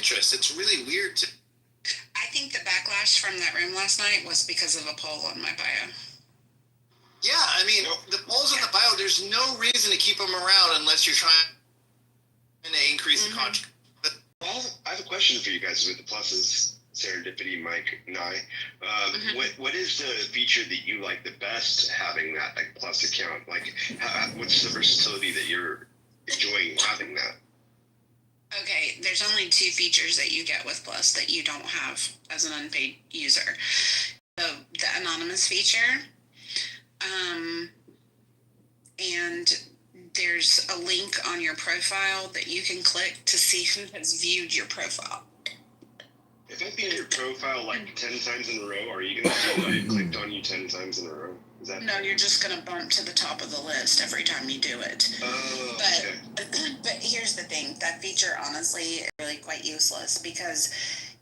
interest. It's really weird to. I think the backlash from that room last night was because of a poll on my bio. Yeah, I mean, the polls on the bio, there's no reason to keep them around unless you're trying to increase the contract. But I have a question for you guys with the pluses, Serendipity, Mike, and I. What is the feature that you like the best having that plus account? What's the versatility that you're enjoying having that? Okay, there's only 2 features that you get with Plus that you don't have as an unpaid user. The anonymous feature, and there's a link on your profile that you can click to see who has viewed your profile. If I view your profile 10 times in a row, are you going to see that I clicked on you 10 times in a row? No, you're just going to bump to the top of the list every time you do it. Oh, okay. Okay. But here's the thing. That feature, honestly, is really quite useless because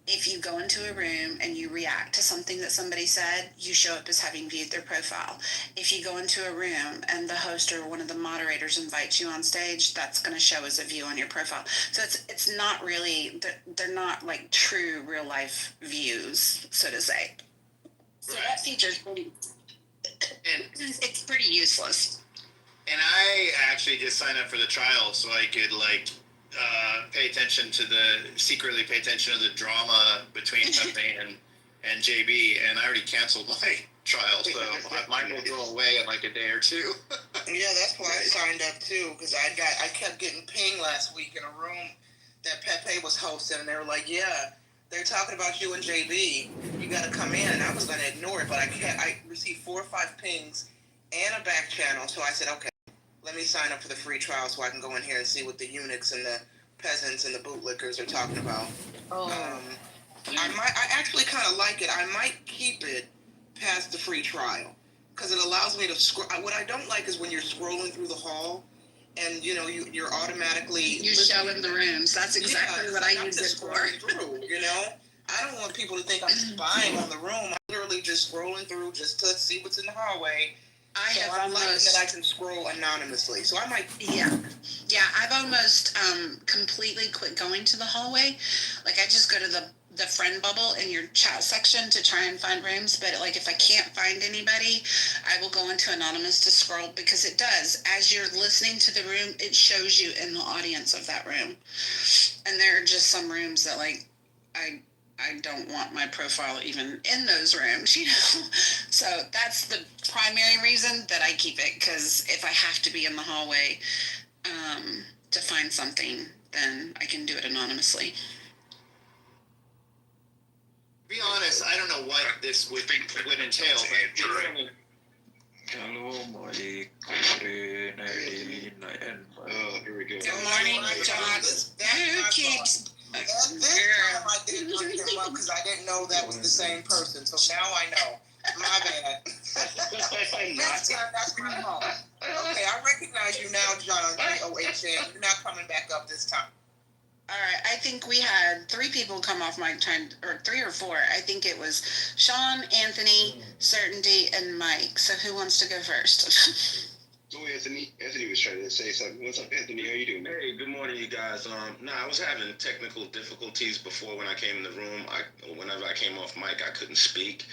if you go into a room and you react to something that somebody said, you show up as having viewed their profile. If you go into a room and the host or one of the moderators invites you on stage, that's going to show as a view on your profile. So it's not really, they're not true real life views, so to say. So that feature's pretty, it's pretty useless. And I actually just signed up for the trial so I could secretly pay attention to the drama between Pepe and JB, and I already canceled my trial, so mine will go away in a day or 2. Yeah, that's why I signed up too, because I kept getting pinged last week in a room that Pepe was hosting, and they were like, yeah, they're talking about you and JB. You got to come in, and I was going to ignore it, but I received 4 or 5 pings and a back channel, so I said, okay, let me sign up for the free trial so I can go in here and see what the eunuchs and the peasants and the bootlickers are talking about. I actually kind of like it. I might keep it past the free trial because it allows me to scroll. What I don't like is when you're scrolling through the hall and you're automatically showing the rooms. That's exactly what I use it for. Through, I don't want people to think I'm spying on the room. I'm literally just scrolling through just to see what's in the hallway. I'm liking that I can scroll anonymously, so I might. Yeah, I've almost completely quit going to the hallway. I just go to the friend bubble in your chat section to try and find rooms. But if I can't find anybody, I will go into anonymous to scroll because it does. As you're listening to the room, it shows you in the audience of that room. And there are just some rooms that I don't want my profile even in those rooms, So that's the primary reason that I keep it, because if I have to be in the hallway to find something, then I can do it anonymously. To be honest, I don't know what this would entail, but Hello, Mike. Oh, here we go. Good morning, John. Who keeps... This time I didn't look him up because I didn't know that was the same person. So now I know. My bad. Next time, that's my fault. Okay, I recognize you now, John. OHN. You're not coming back up this time. All right, I think we had 3 people come off mic time, or 3 or 4. I think it was Sean, Anthony, Certainty, and Mike. So who wants to go first? Oh, Anthony was trying to say something. What's up, Anthony? How you doing? Hey, good morning, you guys. I was having technical difficulties before when I came in the room. Whenever I came off mic, I couldn't speak.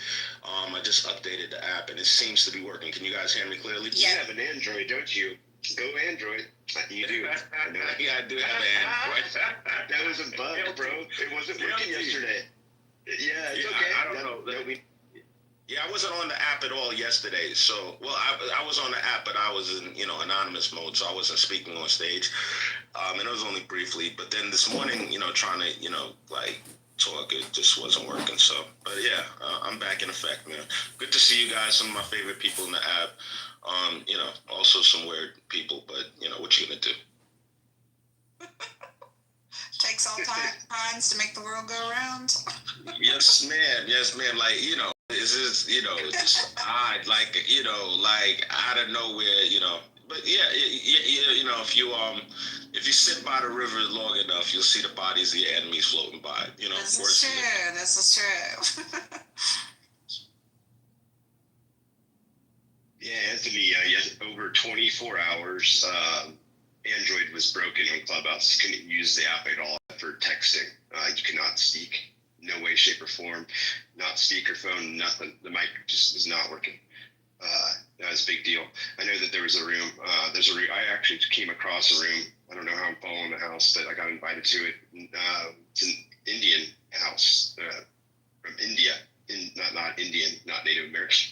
I just updated the app, and it seems to be working. Can you guys hear me clearly? Yeah. You have an Android, don't you? Go Android. You do. Yeah, I do have an Android. That was a bug, bro. It wasn't working yesterday. Yeah, it's okay. I don't know. Yeah, I wasn't on the app at all yesterday. So, I was on the app, but I was in, anonymous mode, so I wasn't speaking on stage. And it was only briefly. But then this morning, trying to, talk, it just wasn't working. So, but yeah, I'm back in effect, man. Good to see you guys. Some of my favorite people in the app. Also some weird people, but what you gonna do? Takes all times to make the world go around. Yes, ma'am. This is, it's odd, out of nowhere, But yeah, if you sit by the river long enough, you'll see the bodies of your enemies floating by. This is true. Yeah, Anthony, over 24 hours, Android was broken and Clubhouse couldn't use the app at all. for texting. You cannot speak, no way, shape, or form. Not speakerphone, nothing. The mic just is not working. That was a big deal. I know that there was a room. I actually came across a room. I don't know how I'm following the house, but I got invited to it. It's an Indian house from India. Not Indian, not Native American.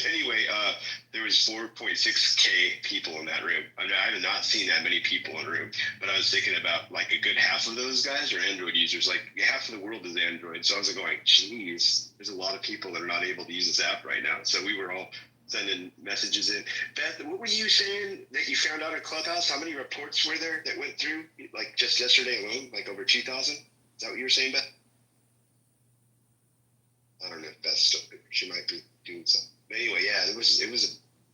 Anyway, there was 4.6K people in that room. I mean, I have not seen that many people in a room, but I was thinking about like a good half of those guys are Android users. Like half of the world is Android. So I was like going, geez, there's a lot of people that are not able to use this app right now. So we were all sending messages in. Beth, what were you saying that you found out at Clubhouse? How many reports were there that went through like just yesterday alone? Like over 2,000? Is that what you were saying, Beth? I don't know if Beth's still, she might be doing something. But anyway, yeah, it was a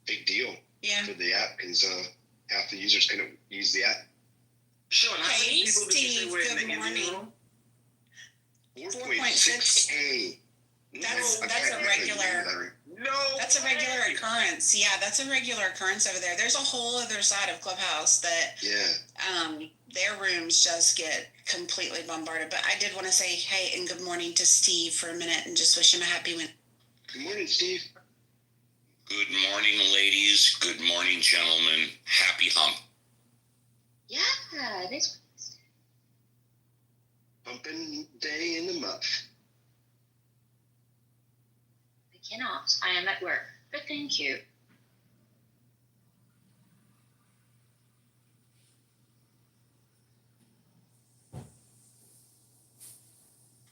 big deal for the app because half the users couldn't use the app. Sean, how many Hey, people did you say Steve, were in the good Indian morning. room? 4.6K. That's a regular. No. That's a regular occurrence. Yeah, that's a regular occurrence over there. There's a whole other side of Clubhouse that their rooms just get completely bombarded. But I did want to say hey and good morning to Steve for a minute and just wish him a happy win. Good morning, Steve. Good morning, ladies. Good morning, gentlemen. Happy hump. Yeah, it is. Pumping day in the muff. I cannot. I am at work, but thank you.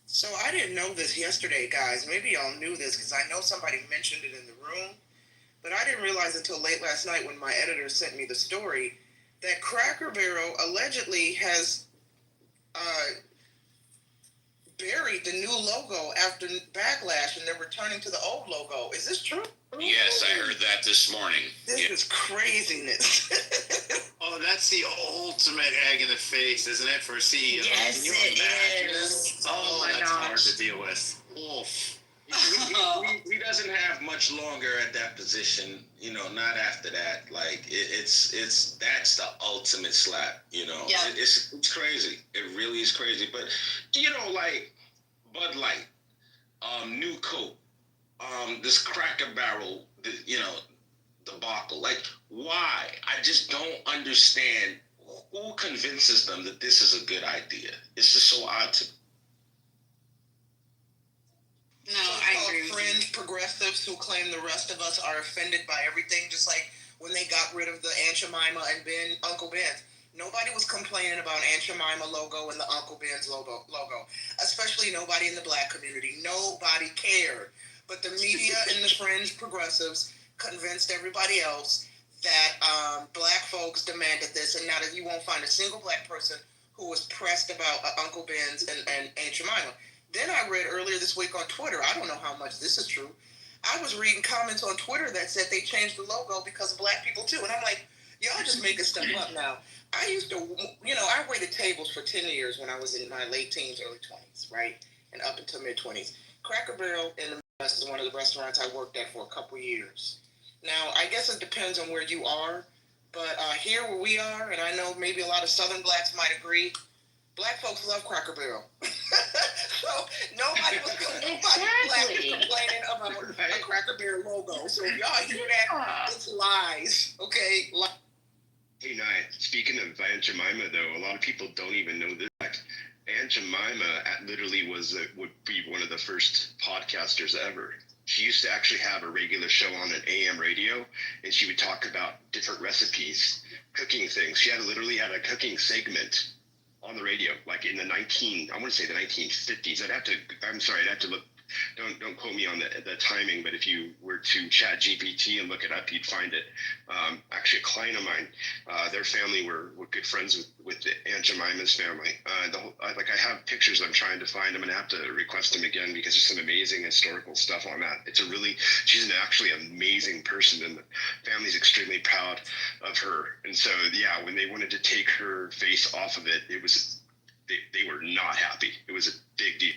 So I didn't know this yesterday, guys. Maybe y'all knew this because I know somebody mentioned it in the room, but I didn't realize until late last night when my editor sent me the story that Cracker Barrel allegedly has buried the new logo after backlash and they're returning to the old logo. Is this true? Yes, I heard that this morning. This is craziness. Oh, that's the ultimate egg in the face, isn't it, for a CEO? Yes, Can you it imagine? is. Oh, my that's hard gosh. to deal with. Oof. He doesn't have much longer at that position, not after that. Like it's that's the ultimate slap, Yeah. It's crazy. It really is crazy. But like Bud Light, New Coke, this Cracker Barrel, debacle. Like why? I just don't understand who convinces them that this is a good idea. It's just so odd to me. No, I agree with you. Fringe progressives who claim the rest of us are offended by everything, just like when they got rid of the Aunt Jemima and Uncle Ben's. Nobody was complaining about Aunt Jemima logo and the Uncle Ben's logo, especially nobody in the black community. Nobody cared. But the media and the fringe progressives convinced everybody else that black folks demanded this, and now that you won't find a single black person who was pressed about Uncle Ben's and Aunt Jemima. Then I read earlier this week on Twitter, I don't know how much this is true, I was reading comments on Twitter that said they changed the logo because of black people too. And I'm like, y'all just making stuff up now. I used to, I waited tables for 10 years when I was in my late teens, early 20s, right? And up until mid-20s. Cracker Barrel in the Midwest is one of the restaurants I worked at for a couple years. Now, I guess it depends on where you are, but here where we are, and I know maybe a lot of Southern blacks might agree, black folks love Cracker Barrel. So nobody was complaining about a Cracker Barrel logo. So if y'all hear that, it's lies. Okay? Hey, Nye, speaking of Aunt Jemima, though, a lot of people don't even know this. Aunt Jemima literally would be one of the first podcasters ever. She used to actually have a regular show on an AM radio, and she would talk about different recipes, cooking things. She literally had a cooking segment on the radio, like in the 1950s. I'd have to look, don't quote me on the timing, but if you were to chat GPT and look it up, you'd find it. Actually, a client of mine, their family were good friends with Aunt Jemima's family. I have pictures I'm trying to find. I'm going to have to request them again because there's some amazing historical stuff on that. She's actually an amazing person, and the family's extremely proud of her. And so, yeah, when they wanted to take her face off of it, they were not happy. It was a big deal.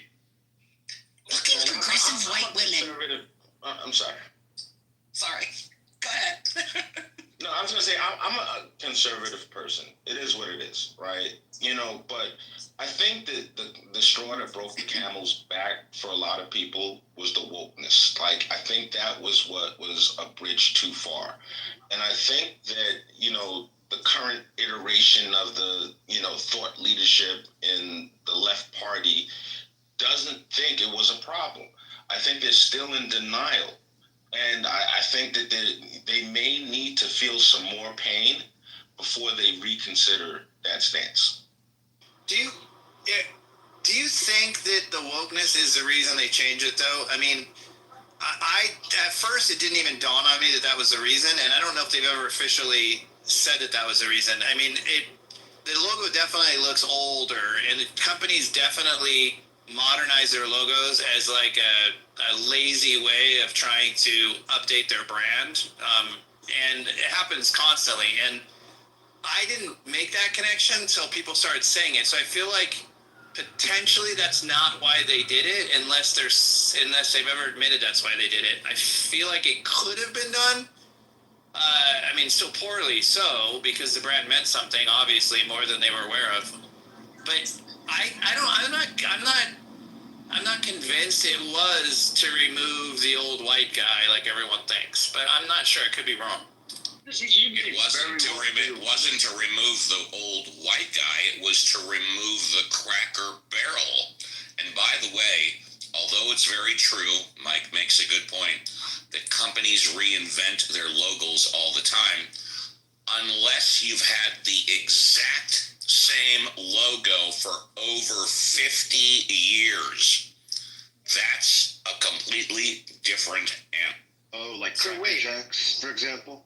Look at progressive white women. I'm sorry. Sorry. Go ahead. No, I was going to say, I'm a conservative person. It is what it is, right? But I think straw that broke the camel's back for a lot of people was the wokeness. Like, I think that was what was a bridge too far. And I think that, the current iteration of the, thought leadership in the left party doesn't think it was a problem. I think they're still in denial. And I think that they may need to feel some more pain before they reconsider that stance. Do you think that the wokeness is the reason they changed it, though? I mean, I at first it didn't even dawn on me that was the reason, and I don't know if they've ever officially said that was the reason. I mean, the logo definitely looks older, and the companies definitely modernize their logos as like a lazy way of trying to update their brand, and it happens constantly. And I didn't make that connection until people started saying it. So I feel like potentially that's not why they did it, unless they've ever admitted that's why they did it. I feel like it could have been done. I mean, still poorly so, because the brand meant something, obviously, more than they were aware of. But I'm not convinced it was to remove the old white guy like everyone thinks. But I'm not sure. I could be wrong. It wasn't to remove the old white guy. It was to remove the Cracker Barrel. And by the way, although it's very true, Mike makes a good point, that companies reinvent their logos all the time. Unless you've had the exact same logo for over 50 years, that's a completely different animal. Oh, like So Cracker wait. Jacks, for example?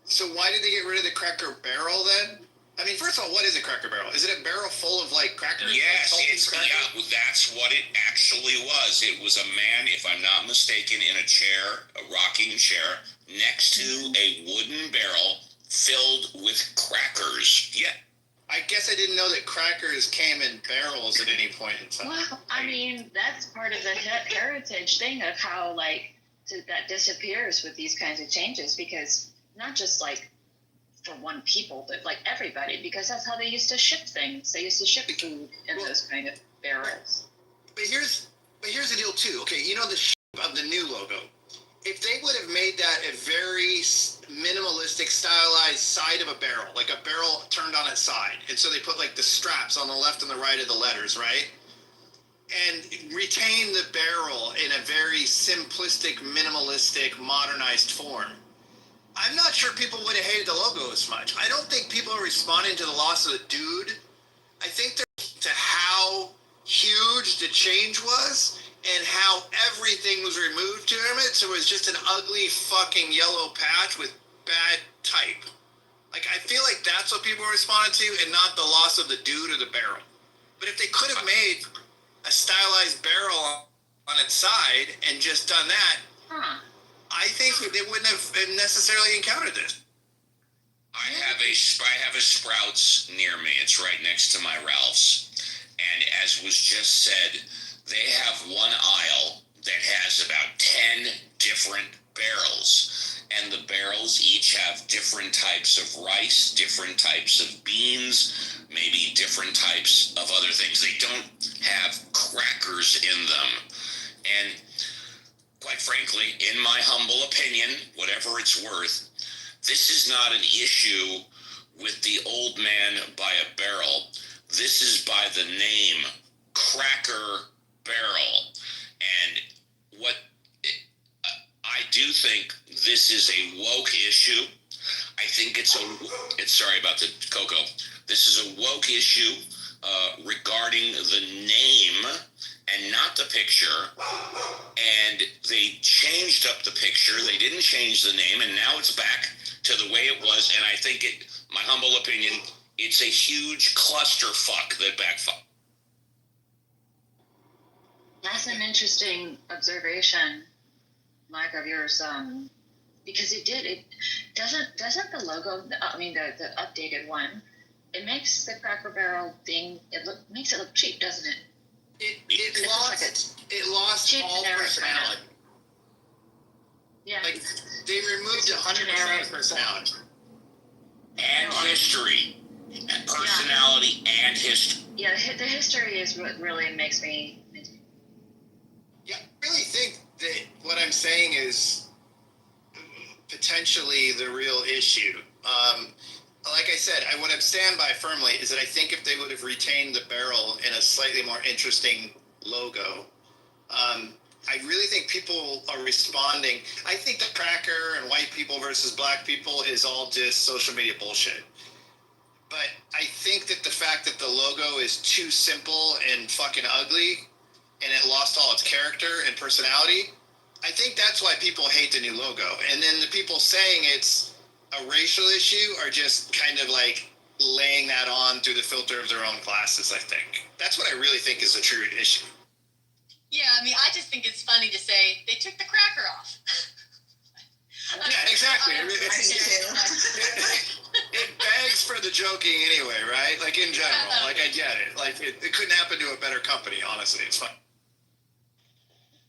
So why did they get rid of the Cracker Barrel then? I mean, first of all, what is a Cracker Barrel? Is it a barrel full of like crackers? Yes, Like that's what it actually was. It was a man, if I'm not mistaken, in a chair, a rocking chair, next to a wooden barrel filled with crackers. Yeah. I guess I didn't know that crackers came in barrels at any point in time. Well, I mean, that's part of the heritage thing of how, like, that disappears with these kinds of changes, because not just, like, for one people, but, like, everybody, because that's how they used to ship things. They used to ship food in those kind of barrels. But here's the deal, too. Okay, you know the shape of the new logo. If they would have made that a very minimalistic, stylized side of a barrel, like a barrel turned on its side, and so they put like the straps on the left and the right of the letters, right? And retain the barrel in a very simplistic, minimalistic, modernized form, I'm not sure people would have hated the logo as much. I don't think people are responding to the loss of the dude. I think they're to how huge the change was, and how everything was removed to him. So it was just an ugly fucking yellow patch with bad type. Like, I feel like that's what people responded to, and not the loss of the dude or the barrel. But if they could have made a stylized barrel on its side and just done that, I think they wouldn't have necessarily encountered this. I have a Sprouts near me. It's right next to my Ralph's. And as was just said, they have one aisle that has about 10 different barrels. And the barrels each have different types of rice, different types of beans, maybe different types of other things. They don't have crackers in them. And quite frankly, in my humble opinion, whatever it's worth, this is not an issue with the old man by a barrel. This is by the name Cracker Barrel. And what I do think this is a woke issue. I think it's sorry about the cocoa. This is a woke issue regarding the name and not the picture. And they changed up the picture. They didn't change the name, and now it's back to the way it was. And I think my humble opinion, it's a huge clusterfuck that backfired. That's an interesting observation, Mike, of yours, because it doesn't the logo, I mean the updated one, it makes the Cracker Barrel thing, makes it look cheap, doesn't it? It lost all personality. Yeah. Like, they removed 100% of personality. And history. And personality and history. yeah, the history is what really makes me. Yeah, I really think that what I'm saying is potentially the real issue. Like I said, what I stand by firmly is that I think if they would have retained the barrel in a slightly more interesting logo, I really think people are responding. I think the cracker and white people versus black people is all just social media bullshit. But I think that the fact that the logo is too simple and fucking ugly and it lost all its character and personality, I think that's why people hate the new logo. And then the people saying it's a racial issue are just kind of like laying that on through the filter of their own glasses, I think. That's what I really think is the true issue. Yeah, I mean, I just think it's funny to say they took the cracker off. Yeah, exactly. It begs for the joking anyway, right? Like in general, like I get it. Like it couldn't happen to a better company, honestly. It's fine.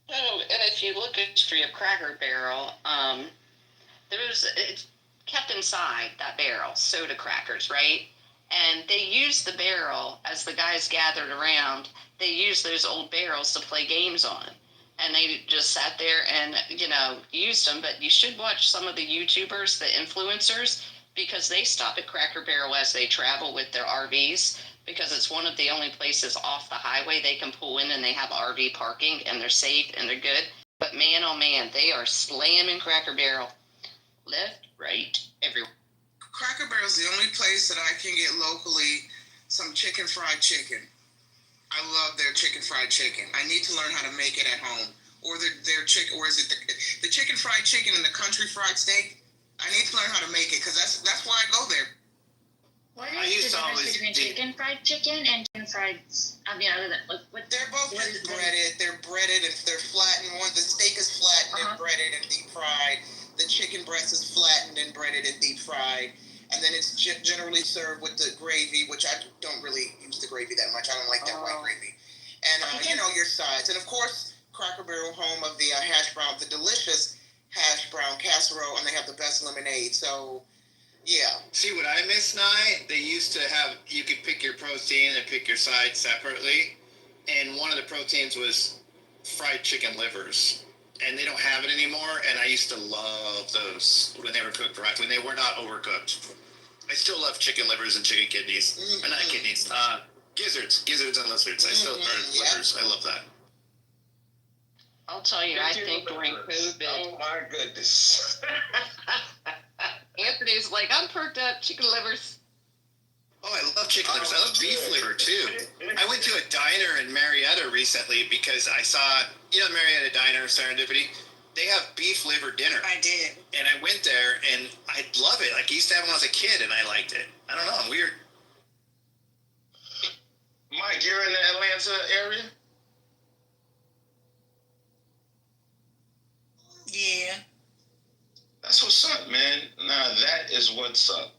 Well, and if you look at the history of Cracker Barrel, it's kept inside that barrel, soda crackers, right? And they used the barrel as the guys gathered around. They used those old barrels to play games on. And they just sat there and, used them. But you should watch some of the YouTubers, the influencers, because they stop at Cracker Barrel as they travel with their RVs, because it's one of the only places off the highway they can pull in and they have RV parking and they're safe and they're good. But man, oh man, they are slamming Cracker Barrel. Left, right, everywhere. Cracker Barrel is the only place that I can get locally some fried chicken. I love their fried chicken. I need to learn how to make it at home. Or their chicken, or is it the chicken fried chicken and the country fried steak? I need to learn how to make it because that's why I go there. What is the difference between chicken fried chicken and chicken fried? Other than what? They're both breaded. They're breaded and they're flattened. The steak is flattened and breaded and deep fried. The chicken breast is flattened and breaded and deep fried. And then it's generally served with the gravy, which I don't really use the gravy that much. I don't like that white gravy. And, your sides. And, of course, Cracker Barrel, home of the hash brown, the delicious hash brown casserole, and they have the best lemonade. So, yeah. See, what I miss, Nye, they used to have, you could pick your protein and pick your side separately. And one of the proteins was fried chicken livers. And they don't have it anymore, and I used to love those when they were cooked right, when they were not overcooked. I still love chicken livers and chicken kidneys. Mm-hmm. Or not kidneys, gizzards and lizards. I still livers. I love that. I'll tell you, I think during COVID. Oh my goodness. Anthony's like, I'm perked up, chicken livers. Oh, I love chicken livers. I love beef liver, too. I went to a diner in Marietta recently because I saw, Marietta Diner, Serendipity, they have beef liver dinner. I did. And I went there, and I love it. Like, I used to have it when I was a kid, and I liked it. I don't know. I'm weird. Mike, you're in the Atlanta area? Yeah. That's what's up, man. Nah, that is what's up.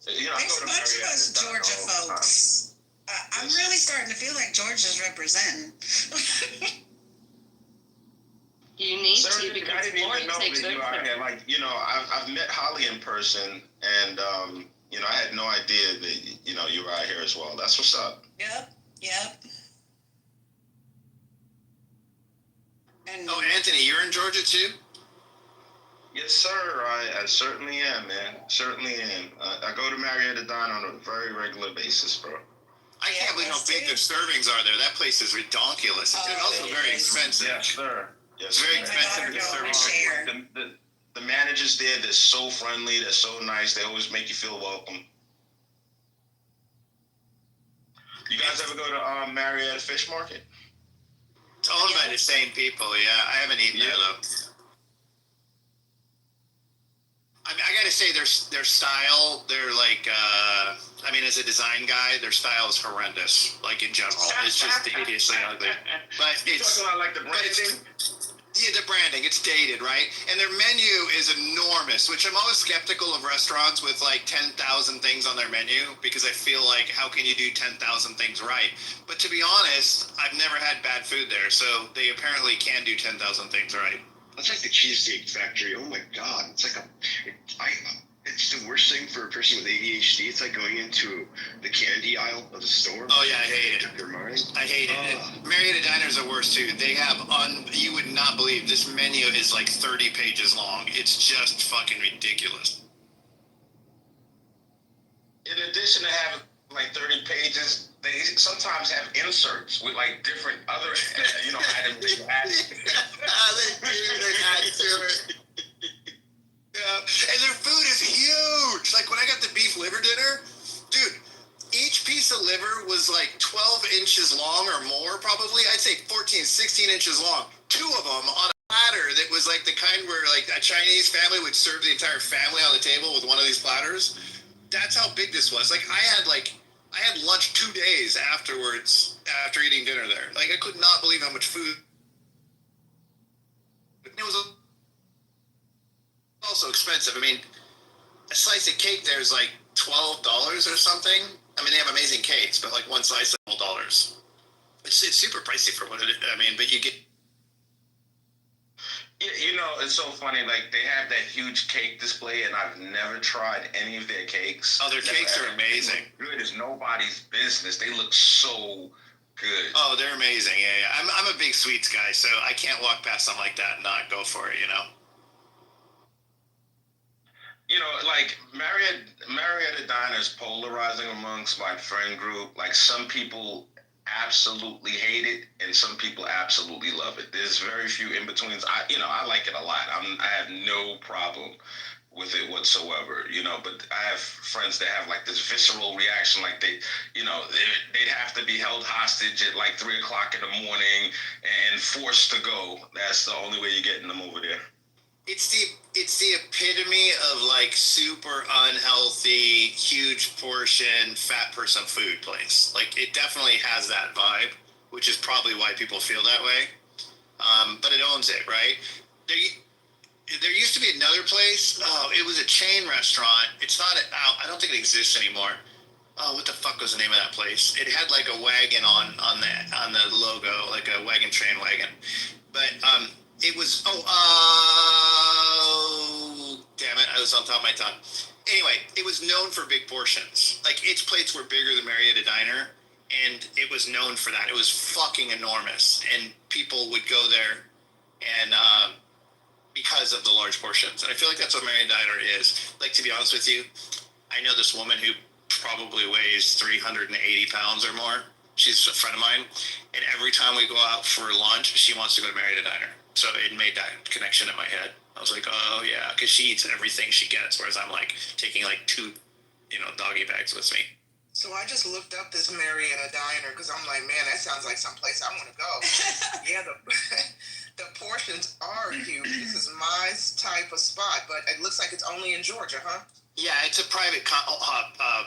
There's a bunch of us Georgia folks. I'm really starting to feel like Georgia's representing. You need to, because I didn't even know takes that you out here. Like, I've met Holly in person, and I had no idea that you were out here as well. That's what's up. Yep. And Anthony, you're in Georgia too? Yes, sir. I certainly am, man. Certainly am. I go to Marietta Dine on a very regular basis, bro. I can't believe how big the servings are there. That place is redonkulous. It's also very expensive. Yes, sir. It's very expensive to serve. The managers there, they're so friendly. They're so nice. They always make you feel welcome. You guys ever go to Marietta Fish Market? It's owned by the same people, yeah. I haven't eaten there, though. I gotta say, their style, they're like, as a design guy, their style is horrendous, like in general. It's just hideously ugly. But it's talking about like the branding? Yeah, the branding, it's dated, right? And their menu is enormous, which I'm always skeptical of restaurants with like 10,000 things on their menu, because I feel like, how can you do 10,000 things right? But to be honest, I've never had bad food there, so they apparently can do 10,000 things right. It's like the Cheesecake Factory. Oh my God! It's like It's the worst thing for a person with ADHD. It's like going into the candy aisle of the store. Oh yeah, I hate it. Their mind. I hate it. Marietta Diners are worse too. They have you would not believe this menu is like 30 pages long. It's just fucking ridiculous. In addition to having like 30 pages, they sometimes have inserts with like different other, items they add. They add to it. Yeah, and their food is huge. Like when I got the beef liver dinner, dude, each piece of liver was like 12 inches long or more, probably. I'd say 14, 16 inches long. 2 of them on a platter that was like the kind where like a Chinese family would serve the entire family on the table with one of these platters. That's how big this was. Like I had lunch 2 days afterwards after eating dinner there. Like I could not believe how much food. It was also expensive. I mean, a slice of cake there is like $12 or something. I mean, they have amazing cakes, but like one slice is $12. It's super pricey for what it is. I mean, but you get. It's so funny. Like they have that huge cake display, and I've never tried any of their cakes. Oh, their cakes are amazing. Good as nobody's business. They look so good. Oh, they're amazing. Yeah. I'm a big sweets guy, so I can't walk past something like that and not go for it. Like Marietta Diners polarizing amongst my friend group. Like some people absolutely hate it, and some people absolutely love it. There's very few in betweens. I like it a lot. I have no problem with it whatsoever. But I have friends that have like this visceral reaction, like they'd have to be held hostage at like 3:00 in the morning and forced to go. That's the only way you're getting them over there. It's the epitome of like super unhealthy, huge portion, fat person food place. Like it definitely has that vibe, which is probably why people feel that way. But it owns it, right? There used to be another place. Oh, it was a chain restaurant. It's not. I don't think it exists anymore. Oh, what the fuck was the name of that place? It had like a wagon on the logo, like a wagon train wagon. But it was damn it, I was on top of my tongue. Anyway, it was known for big portions. Like its plates were bigger than Marietta Diner, and it was known for that. It was fucking enormous, and people would go there, and because of the large portions. And I feel like that's what Marietta Diner is. Like to be honest with you, I know this woman who probably weighs 380 pounds or more. She's a friend of mine, and every time we go out for lunch, she wants to go to Marietta Diner. So it made that connection in my head. I was like, oh yeah, because she eats everything she gets, whereas I'm like taking like 2, doggy bags with me. So I just looked up this Marietta Diner because I'm like, man, that sounds like someplace I want to go. Yeah, the portions are huge. This is my type of spot, but it looks like it's only in Georgia, huh? Yeah, it's a private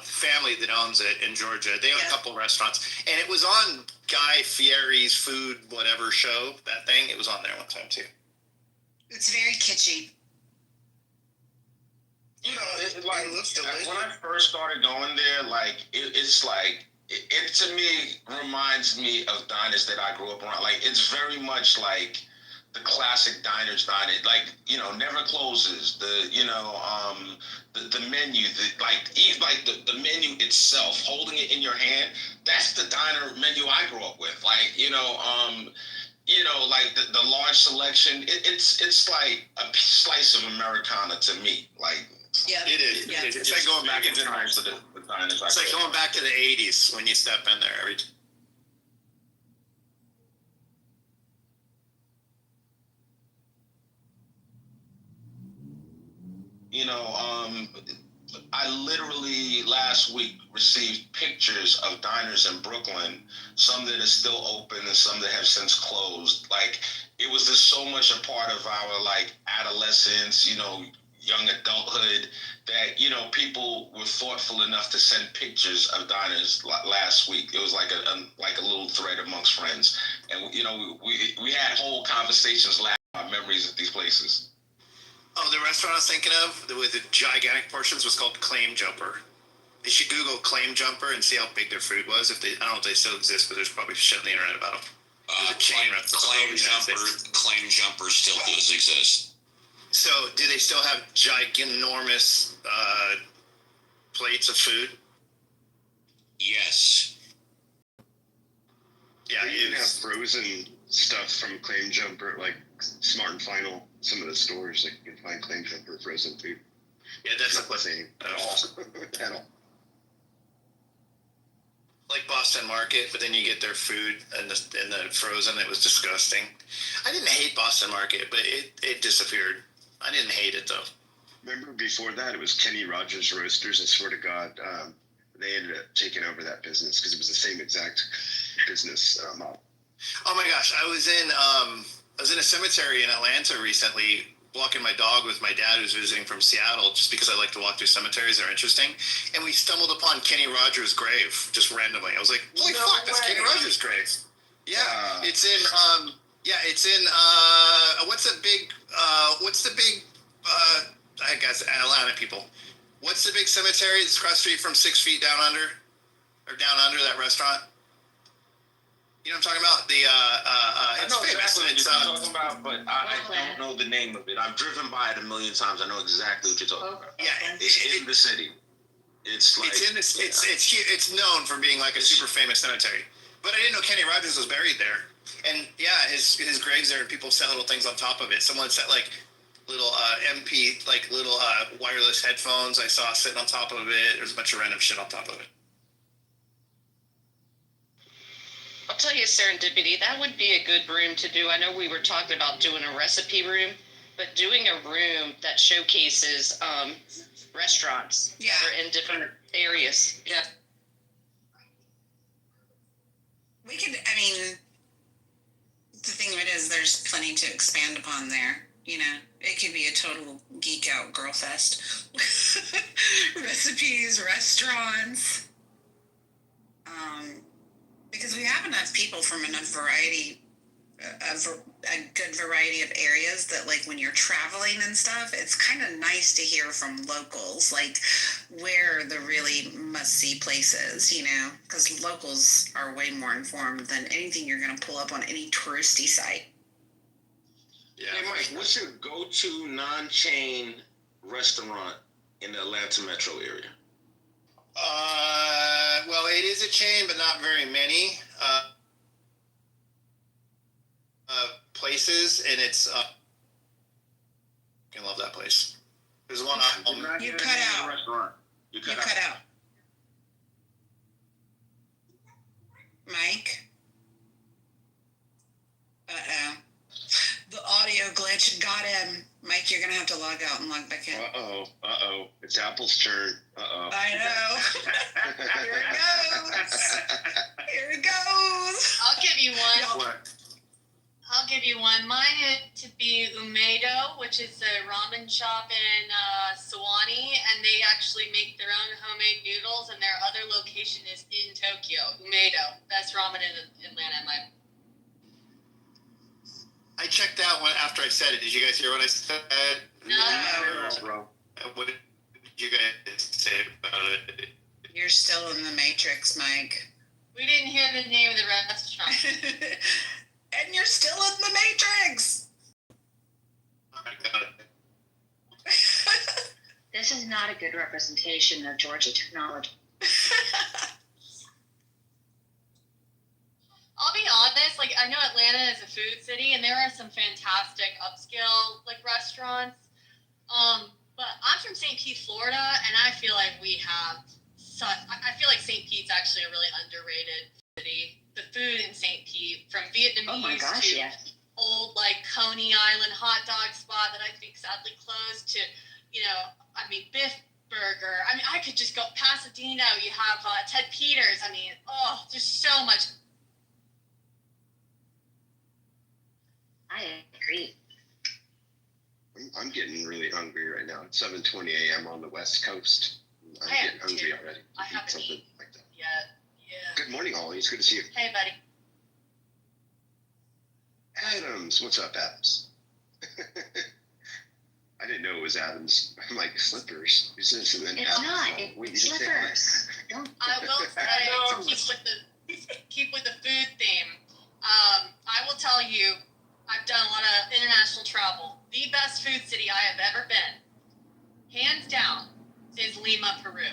family that owns it in Georgia. They own a couple restaurants, and it was on Guy Fieri's Food Whatever show. That thing, it was on there one time too. It's very kitschy. It looks delicious. When I first started going there, like it's like it to me reminds me of diners that I grew up around. Like it's very much like the classic diners diner. Like never closes. The menu, the menu itself, holding it in your hand. That's the diner menu I grew up with. Like like the large selection. It's like a slice of Americana to me. Like. Yeah, it is. Yeah. It's like going back into the diners. It's like going back to the 80s when you step in there every time. I literally last week received pictures of diners in Brooklyn, some that are still open and some that have since closed. Like it was just so much a part of our like adolescence, young adulthood, that people were thoughtful enough to send pictures of diners last week. It was like a little thread amongst friends, and we had whole conversations last about memories of these places. Oh, the restaurant I was thinking of with the gigantic portions was called Claim Jumper. You should Google Claim Jumper and see how big their food was. I don't know if they still exist, but there's probably shit on the internet about them. Claim Jumper still does exist. So, do they still have ginormous plates of food? Yes. Yeah, You can have frozen stuff from Claim Jumper, like Smart and Final. Some of the stores, like you can find Claim Jumper frozen food. Yeah, that's not the same at all. At all. Like Boston Market, but then you get their food and the frozen. It was disgusting. I didn't hate Boston Market, but it disappeared. I didn't hate it though. Remember before that, it was Kenny Rogers Roasters. I swear to God, they ended up taking over that business because it was the same exact business model. Oh my gosh, I was in a cemetery in Atlanta recently, walking my dog with my dad who's visiting from Seattle, just because I like to walk through cemeteries. They're interesting. And we stumbled upon Kenny Rogers' grave just randomly. I was like, holy fuck, that's Kenny Rogers' grave. Yeah, it's in what's the big I guess Atlanta people. What's the big cemetery that's across the street from 6 Feet Down Under? Or Down Under, that restaurant? You know what I'm talking about? I know exactly what you're talking about, but I don't know the name of it. I've driven by it a million times. I know exactly what you're talking about. Yeah, it's in the city. It's like it's known for being like a super famous cemetery. But I didn't know Kenny Rogers was buried there. And yeah, his grave's there, and people set little things on top of it. Someone set like little little wireless headphones I saw sitting on top of it. There's a bunch of random shit on top of it. I'll tell you, serendipity, that would be a good room to do. I know we were talking about doing a recipe room, but doing a room that showcases restaurants that are in different areas. Yeah. We could, I mean, the thing of it is there's plenty to expand upon there. You know, it could be a total geek out girl fest. Recipes, restaurants. Because we have enough people from enough variety, a good variety of areas that, like, when you're traveling and stuff, it's kind of nice to hear from locals, like, where the really must-see places, you know, because locals are way more informed than anything you're going to pull up on any touristy site. Yeah. Hey, Mike, what's your go-to non-chain restaurant in the Atlanta metro area? Well, it is a chain, but not very many places, and it's I love that place. There's one you cut out. Restaurant. You cut out. Mike? Uh-oh. The audio glitch got him. Mike, you're going to have to log out and log back in. Uh-oh. It's Apple's turn. Uh-oh. I know. Here it goes. I'll give you one. What? I'll give you one. Mine is to be Umedo, which is a ramen shop in Sewanee, and they actually make their own homemade noodles, and their other location is in Tokyo. Umedo. Best ramen in Atlanta. I checked out one after I said it. Did you guys hear what I said? No. Bro. What did you guys say about it? You're still in the Matrix, Mike. We didn't hear the name of the restaurant. And you're still in the Matrix! Oh my God. This is not a good representation of Georgia technology. I'll be honest, like, I know Atlanta is a food city, and there are some fantastic upscale, like, restaurants. But I'm from St. Pete, Florida, and I feel like we have I feel like St. Pete's actually a really underrated city. The food in St. Pete, from Vietnamese to old, like, Coney Island hot dog spot that I think sadly closed to, you know, I mean, Biff Burger. I mean, I could just go Pasadena. You have Ted Peters. I mean, there's so much. I agree. I'm getting really hungry right now. It's 7:20 a.m. on the West Coast. I'm getting hungry already. I haven't something eaten like that. yet. Yeah. Good morning, Ollie. It's good to see you. Hey, buddy. Adams. What's up, Adams? I didn't know it was Adams. I'm like, slippers. Is this? And then It's Adams. not. Oh, wait, It's you didn't say slippers. Don't. I will say to keep with the food theme. I will tell you, I've done a lot of international travel. The the best food city I have ever been, hands down, is Lima, Peru.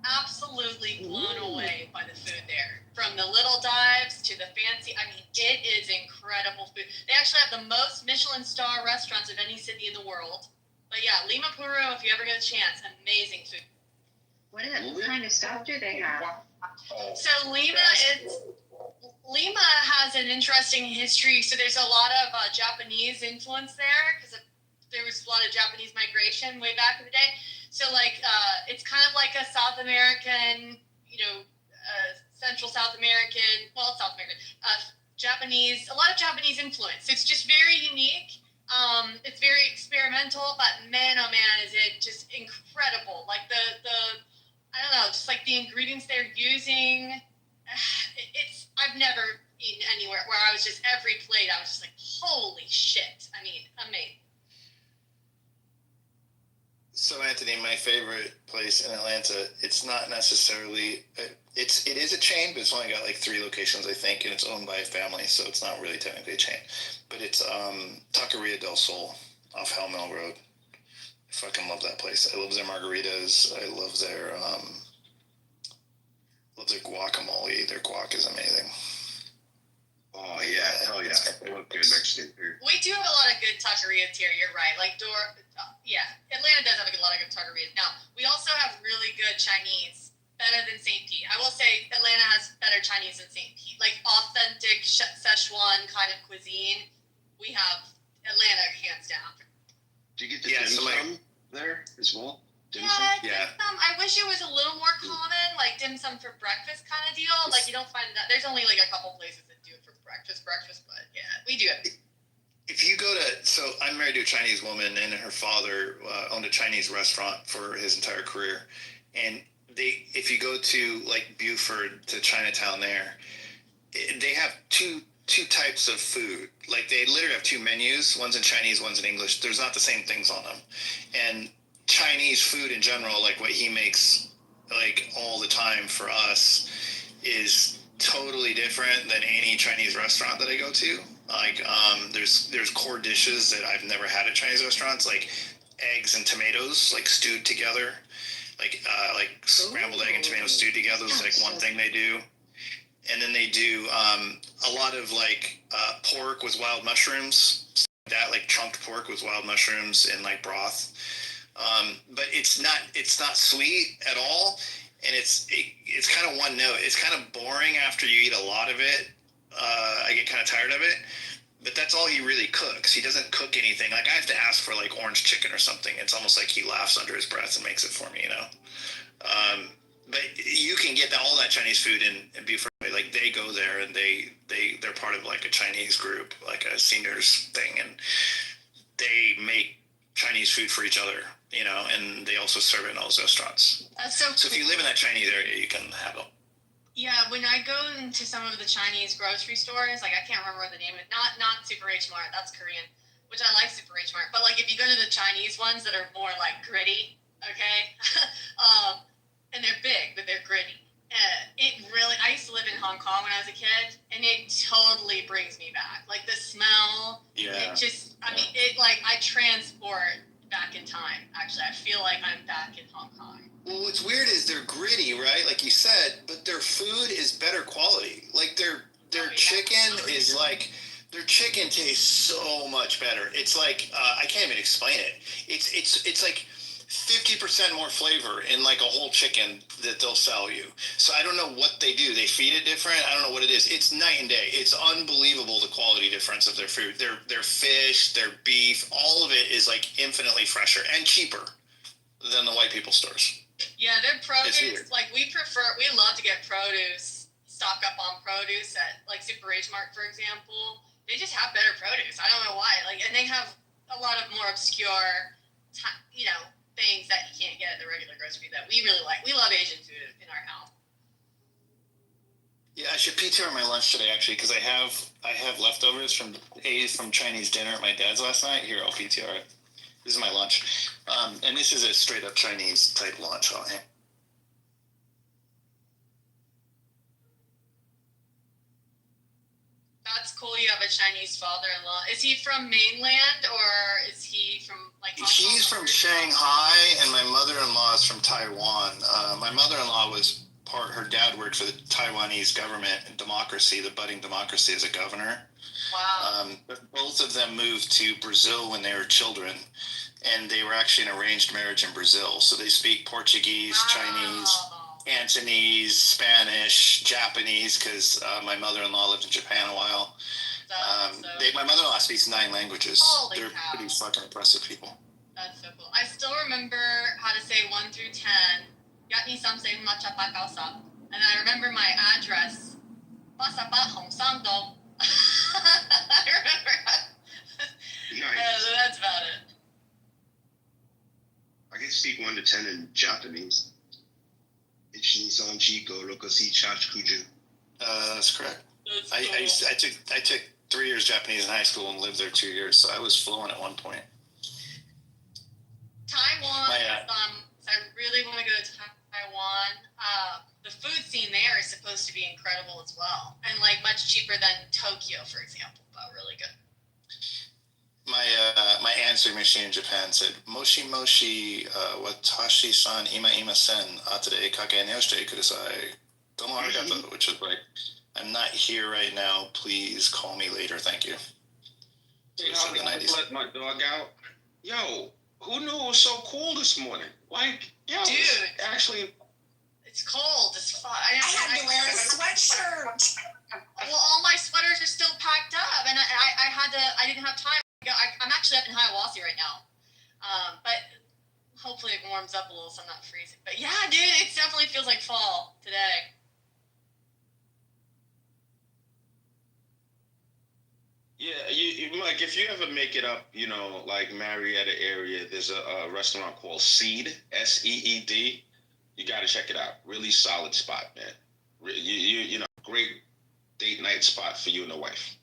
Absolutely blown away by the food there. From the little dives to the fancy, I mean, it is incredible food. They actually have the most Michelin star restaurants of any city in the world. But yeah, Lima, Peru, if you ever get a chance, amazing food. What kind of stuff do they have? So Lima has an interesting history. So there's a lot of Japanese influence there because there was a lot of Japanese migration way back in the day. So it's kind of like a South American, Central South American, South American, Japanese, a lot of Japanese influence. It's just very unique. It's very experimental, but man, oh man, is it just incredible. Like I don't know, just like the ingredients they're using. I've never eaten anywhere where I was just, every plate, I was just like, holy shit. I mean, amazing. So Anthony, my favorite place in Atlanta, it's not necessarily, it is a chain, but it's only got like 3 locations, I think, and it's owned by a family, so it's not really technically a chain. But it's Taqueria del Sol off Hell Mill Road. I fucking love that place. I love their margaritas. I love their guacamole. Their guac is amazing. Oh yeah, hell yeah! I love good Mexican food. We do have a lot of good taquerias here. You're right. Atlanta does have a lot of good taquerias. Now we also have really good Chinese, better than St. Pete. I will say Atlanta has better Chinese than St. Pete, like authentic Szechuan kind of cuisine. We have Atlanta hands down. Do you get the dim sum there as well? Dim sum? Dim sum. I wish it was a little more common, like dim sum for breakfast kind of deal. Like you don't find that. There's only like a couple places that do it for breakfast, but yeah, we do it. If you go to, so I'm married to a Chinese woman, and her father owned a Chinese restaurant for his entire career. And if you go to like Buford to Chinatown there, they have two types of food. Like they literally have 2 menus. One's in Chinese, one's in English. There's not the same things on them. And Chinese food in general, like what he makes like all the time for us, is totally different than any Chinese restaurant that I go to. Like there's core dishes that I've never had at Chinese restaurants, like eggs and tomatoes like stewed together, like scrambled egg and tomato stewed together is like one thing they do. And then they do a lot of like pork with wild mushrooms, that like chunked pork with wild mushrooms and like broth. But it's not sweet at all, and it's kind of one note. It's kind of boring after you eat a lot of it. I get kind of tired of it. But that's all he really cooks. He doesn't cook anything. Like I have to ask for like orange chicken or something. It's almost like he laughs under his breath and makes it for me, But you can get all that Chinese food in Buford. Like they go there and they're part of like a Chinese group, like a seniors thing, and they make Chinese food for each other, and they also serve it in all those restaurants. So if you live in that Chinese area, you can have them. Yeah, when I go into some of the Chinese grocery stores, like I can't remember the name of it, not Super H Mart, that's Korean, which I like Super H Mart, but like if you go to the Chinese ones that are more like gritty, okay, and they're big, but they're gritty. I used to live in Hong Kong when I was a kid, and it totally brings me back. Like the smell, I transport back in time. Actually, I feel like I'm back in Hong Kong. Well, what's weird is they're gritty, right? Like you said, but their food is better quality. Like their chicken is like, their chicken tastes so much better. It's like I can't even explain it. It's like 50% more flavor in like a whole chicken that they'll sell you. So I don't know what they do. They feed it different. I don't know what it is. It's night and day. It's unbelievable the quality difference of their food. Their fish, their beef, all of it is like infinitely fresher and cheaper than the white people stores. Yeah, their produce, like we love to get produce, stock up on produce at like Super H Mart, for example. They just have better produce. I don't know why. Like, and they have a lot of more obscure, things that you can't get at the regular grocery that we really like. We love Asian food in our house. Yeah, I should PTR my lunch today actually, because I have leftovers from Chinese dinner at my dad's last night. Here, I'll PTR it. This is my lunch, and this is a straight up Chinese type lunch. That's cool. You have have a Chinese father-in-law. Is he from mainland or is he from like? He's from Shanghai, and my mother-in-law is from Taiwan. My mother-in-law was her dad worked for the Taiwanese government and democracy, the budding democracy, as a governor. Wow. But both of them moved to Brazil when they were children, and they were actually in arranged marriage in Brazil. So they speak Portuguese, Chinese, Cantonese, Spanish, Japanese, because my mother-in-law lived in Japan a while. My mother-in-law speaks 9 languages. Holy They're cow. pretty fucking impressive people. That's so cool. I still remember how to say 1 through 10. Got me something machapakausa. And I remember my address. Masapa Hongsangdong. I remember that. Nice. That's about it. I can speak 1 to 10 in Japanese. That's correct. That's I cool. took 3 years Japanese in high school and lived there 2 years, so I was fluent at one point. Taiwan, I really want to go to Taiwan. The food scene there is supposed to be incredible as well, and like much cheaper than Tokyo, for example, but really good. My answering machine in Japan said "Moshi moshi watashi san ima sen atade kake ne oshite kudasai." Domo arigato, which is like, I'm not here right now. Please call me later. Thank you. Hey, I let my dog out. Yo, who knew it was so cool this morning? Like, yo, Dude, actually, it's cold. It's fun. I had to wear a sweatshirt. Well, all my sweaters are still packed up, and I didn't have time. I'm actually up in Hiawassee right now, but hopefully it warms up a little so I'm not freezing. But yeah, dude, it definitely feels like fall today. yeah, you Mike, if you ever make it up, like Marietta area, there's a restaurant called Seed, Seed. You got to check it out. Really solid spot, man. Great date night spot for you and the wife.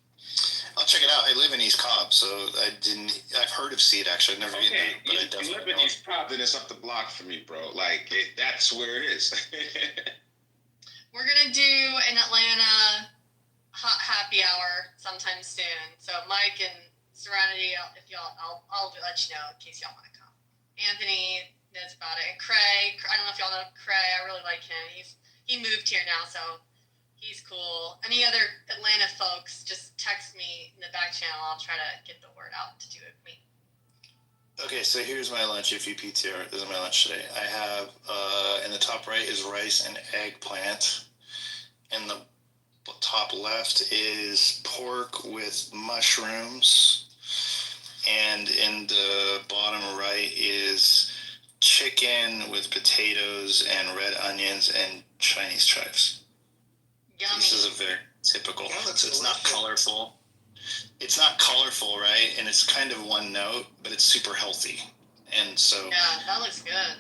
I'll check it out. I live in East Cobb, so I've heard of Seed, actually. I've never been there, but I You definitely live in know it. East Cobb, then it's up the block for me, bro. Like, that's where it is. We're gonna do an Atlanta hot happy hour sometime soon. So Mike and Serenity, I'll let you know in case y'all want to come. Anthony knows about it, and Craig. I don't know if y'all know Craig. I really like him. He moved here now, so he's cool. Any other Atlanta folks, just text me in the back channel. I'll try to get the word out to do it with me. Okay, so here's my lunch. If you PTR, this is my lunch today. I have in the top right is rice and eggplant. In the top left is pork with mushrooms. And in the bottom right is chicken with potatoes and red onions and Chinese chives. Yummy. This is a very typical. It's not delicious. colorful. It's not colorful, right? And it's kind of one note, but it's super healthy. And so Yeah, that looks good.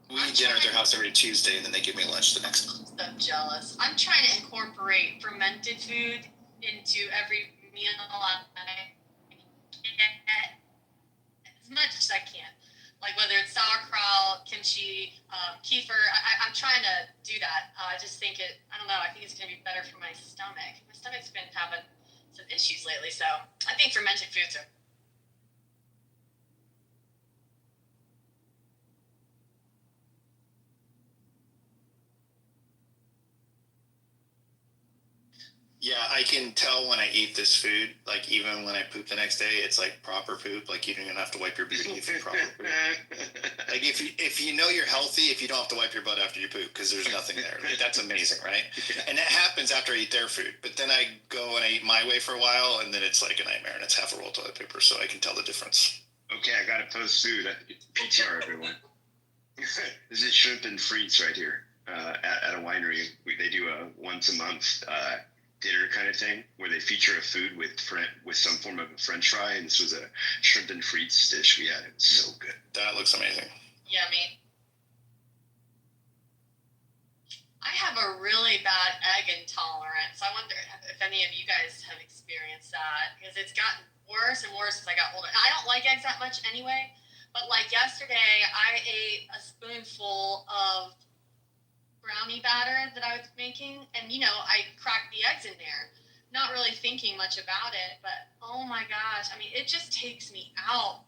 we eat dinner at their house every Tuesday, and then they give me lunch the next day. I'm so jealous. I'm trying to incorporate fermented food into every meal I get as much as I can. Like whether it's sauerkraut, kimchi, kefir, I'm trying to do that. I just think I don't know, I think it's going to be better for my stomach. My stomach's been having some issues lately, so I think fermented foods are. Yeah, I can tell when I eat this food, like even when I poop the next day, it's like proper poop. Like you don't even have to wipe your butt if you proper poop. Like if you know you're healthy, if you don't have to wipe your butt after you poop because there's nothing there. Like, that's amazing, right? And that happens after I eat their food. But then I go and I eat my way for a while, and then it's like a nightmare, and it's half a roll of toilet paper, so I can tell the difference. Okay, I got to post food. PTR, everyone. This is shrimp and frites right here at a winery. They do a once a month dinner kind of thing where they feature a food with some form of a French fry, and this was a shrimp and frites dish we had. It was so good. That looks amazing. Yummy. I have a really bad egg intolerance. I wonder if any of you guys have experienced that, because it's gotten worse and worse as I got older. I don't like eggs that much anyway, but like yesterday, I ate a spoonful of brownie batter that I was making, and I cracked the eggs in there. not really thinking much about it. But oh my gosh, I mean, it just takes me out.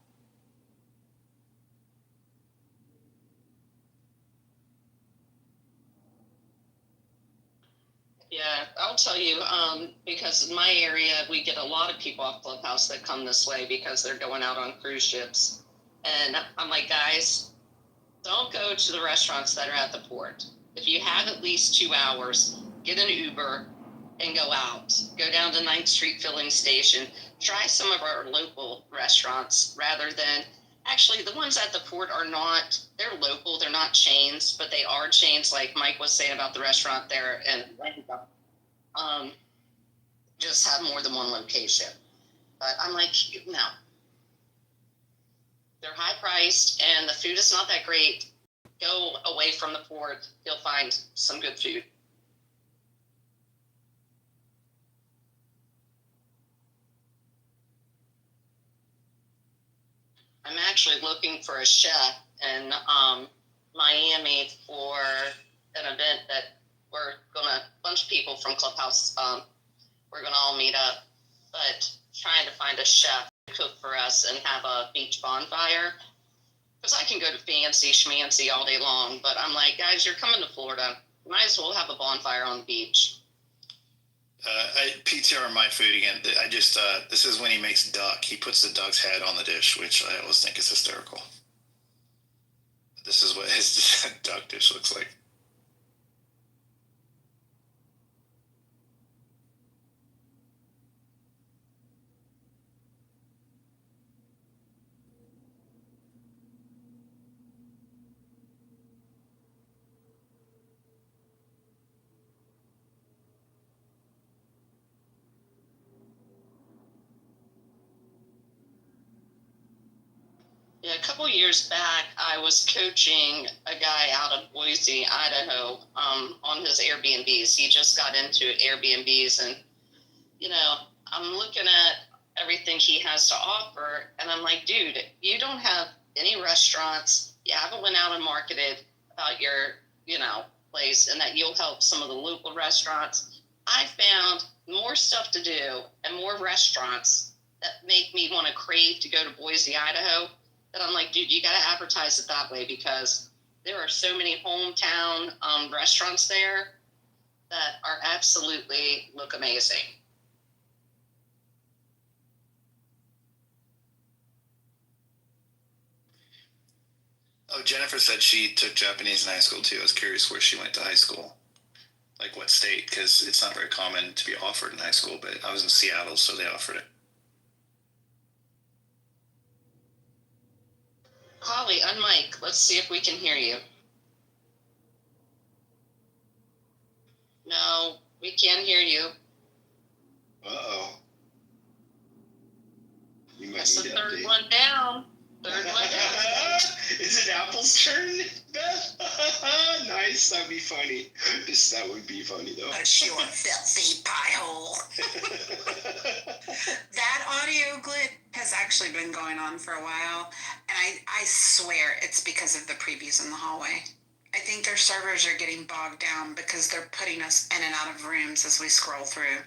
Yeah, I'll tell you, because in my area, we get a lot of people off Clubhouse that come this way because they're going out on cruise ships. And I'm like, guys, don't go to the restaurants that are at the port. If you have at least 2 hours, get an Uber and go out. Go down to 9th Street filling station. Try some of our local restaurants rather than, actually, the ones at the port are not, they're local, they're not chains, but they are chains, like Mike was saying about the restaurant there. And just have more than one location. But I'm like, no. They're high priced and the food is not that great. Go away from the port. You'll find some good food. I'm actually looking for a chef in Miami for an event that we're a bunch of people from Clubhouse, we're gonna all meet up, but trying to find a chef to cook for us and have a beach bonfire. Because I can go to fancy schmancy all day long, but I'm like, guys, you're coming to Florida. You might as well have a bonfire on the beach. PTR my food again. I just, this is when he makes duck. He puts the duck's head on the dish, which I always think is hysterical. This is what his duck dish looks like. Yeah, a couple years back, I was coaching a guy out of Boise, Idaho, on his Airbnbs. He just got into Airbnbs, and I'm looking at everything he has to offer, and I'm like, dude, you don't have any restaurants. You haven't went out and marketed about your, place, and that you'll help some of the local restaurants. I found more stuff to do and more restaurants that make me want to crave to go to Boise, Idaho. That I'm like, dude, you got to advertise it that way because there are so many hometown restaurants there that are absolutely look amazing. Oh, Jennifer said she took Japanese in high school too. I was curious where she went to high school, like what state, because it's not very common to be offered in high school. But I was in Seattle, so they offered it. Holly, unmic. Let's see if we can hear you. No, we can't hear you. Uh-oh. That's the third one down. Third one down. Is it Apple's turn, Beth? Nice. That'd be funny. That would be funny, though. Hush your filthy pie hole. That audio glitch has actually been going on for a while, and I swear it's because of the previews in the hallway. I think their servers are getting bogged down because they're putting us in and out of rooms as we scroll through.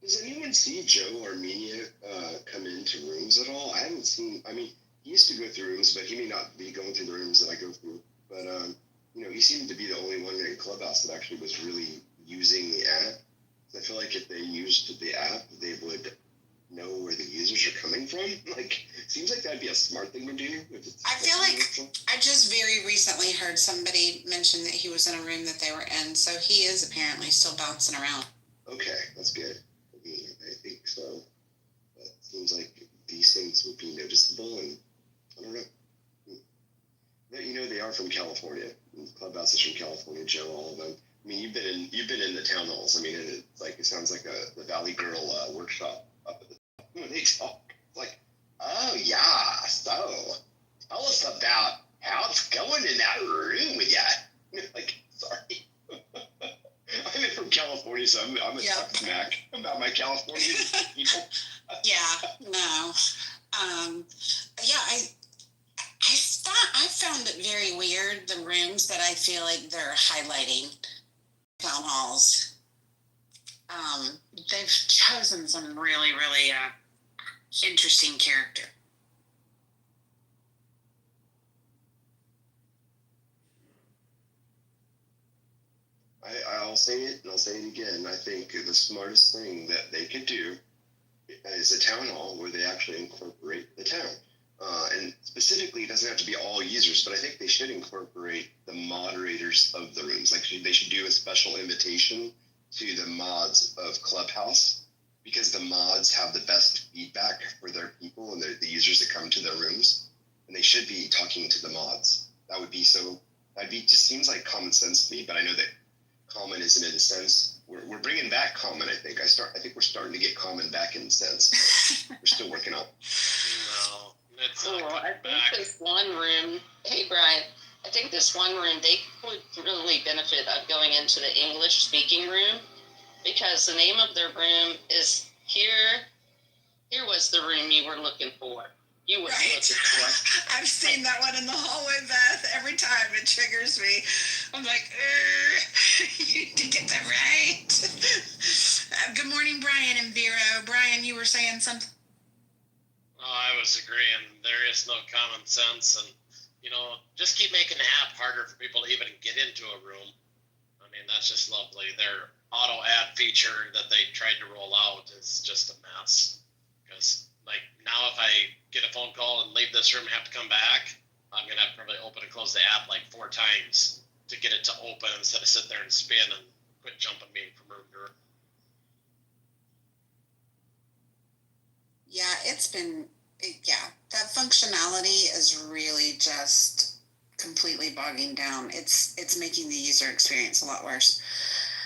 Does anyone see Joe Armenia come into rooms at all? I haven't seen. I mean, he used to go through rooms, but he may not be going through the rooms that I go through. But he seemed to be the only one in Clubhouse that actually was really using the app. I feel like if they used the app, they would know where the users are coming from. Like, seems like that'd be a smart thing to do. I feel like I just very recently heard somebody mention that he was in a room that they were in, so he is apparently still bouncing around. Okay, that's good. I think so. But it seems like these things would be noticeable, and I don't know. They are from California. Clubhouse is from California, Joe. All of them. I mean, you've been in the town halls. I mean, it sounds like the Valley Girl workshop up at the top when they talk. It's like, oh yeah, so tell us about how's it going in that room with ya? Like, sorry. I'm from California, so I'm a Yep. smack about my California people. Yeah, no. Yeah, I found it very weird, the rooms that I feel like they're highlighting town halls. They've chosen some really, really interesting character. I'll say it and I'll say it again. I think the smartest thing that they could do is a town hall where they actually incorporate the town. And specifically, it doesn't have to be all users, but I think they should incorporate the moderators of the rooms. Like they should do a special invitation to the mods of Clubhouse, because the mods have the best feedback for their people and the users that come to their rooms, and they should be talking to the mods. That'd be just seems like common sense to me, but I know that common isn't in a sense. We're bringing back common. I think we're starting to get common back in a sense. We're still working on. No, it's not I coming think back. this one room, hey Brian, I think this one room, they would really benefit of going into the English speaking room, because the name of their room is Here Was the Room You Were Looking For. You was Right. looking for. I've seen that one in the hallway, Beth. Every time it triggers me. I'm like, you need to get that right. Good morning, Brian and Vero. Brian, you were saying something? Oh, I was agreeing. There is no common sense, and just keep making the app harder for people to even get into a room. I mean, that's just lovely. Their auto ad feature that they tried to roll out is just a mess. Because now, if I get a phone call and leave this room and have to come back, I'm gonna have to probably open and close the app 4 times to get it to open, instead of sit there and spin and quit jumping me from room to room. Yeah, that functionality is really just completely bogging down. It's making the user experience a lot worse.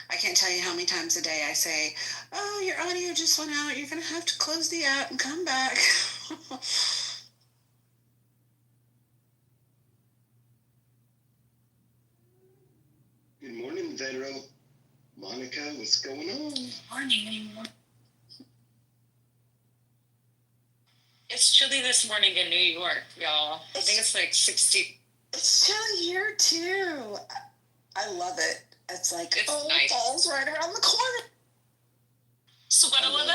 I can't tell you how many times a day I say, oh, your audio just went out. You're going to have to close the app and come back. Good morning, Vero. Monica, what's going on? Morning. It's chilly this morning in New York, y'all. I think it's 60. It's chilly here, too. I love it. It's nice. Fall's right around the corner. Sweater weather?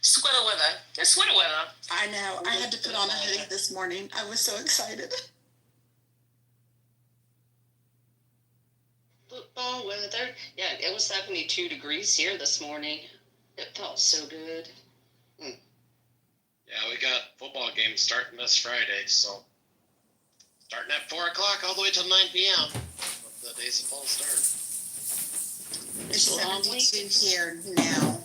Sweater weather. It's sweater weather. I know. I had to put on a hoodie this morning. I was so excited. Football weather. Yeah, it was 72 degrees here this morning. It felt so good. Yeah, we got football games starting this Friday, so starting at 4 o'clock all the way till 9 p.m. The days of fall start. It's 72 here now.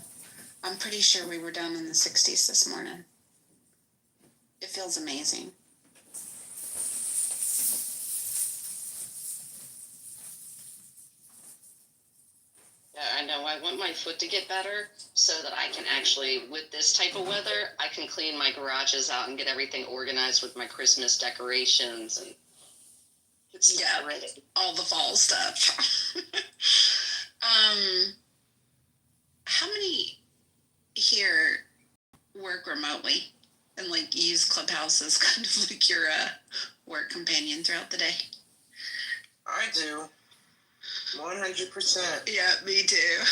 I'm pretty sure we were down in the 60s this morning. It feels amazing. Yeah, I know. I want my foot to get better so that I can actually, with this type of weather, I can clean my garages out and get everything organized with my Christmas decorations and get stuff ready. All the fall stuff. How many here work remotely and use Clubhouse as kind of your work companion throughout the day? I do. 100%. Yeah, me too.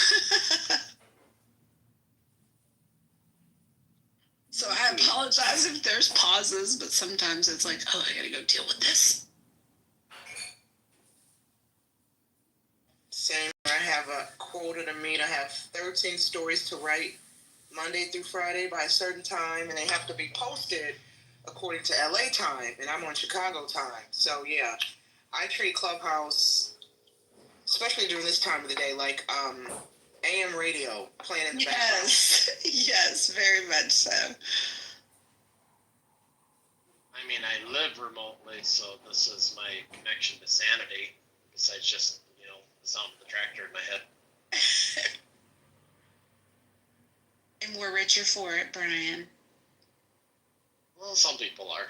So I apologize if there's pauses, but sometimes it's I gotta go deal with this. Same. I have a quota to meet. I have 13 stories to write Monday through Friday by a certain time, and they have to be posted according to LA time, and I'm on Chicago time. So yeah, I treat Clubhouse, especially during this time of the day, like AM radio playing in the background. Yes, very much so. I mean, I live remotely, so this is my connection to sanity, besides just, the sound of the tractor in my head. And we're richer for it, Brian. Well, some people are.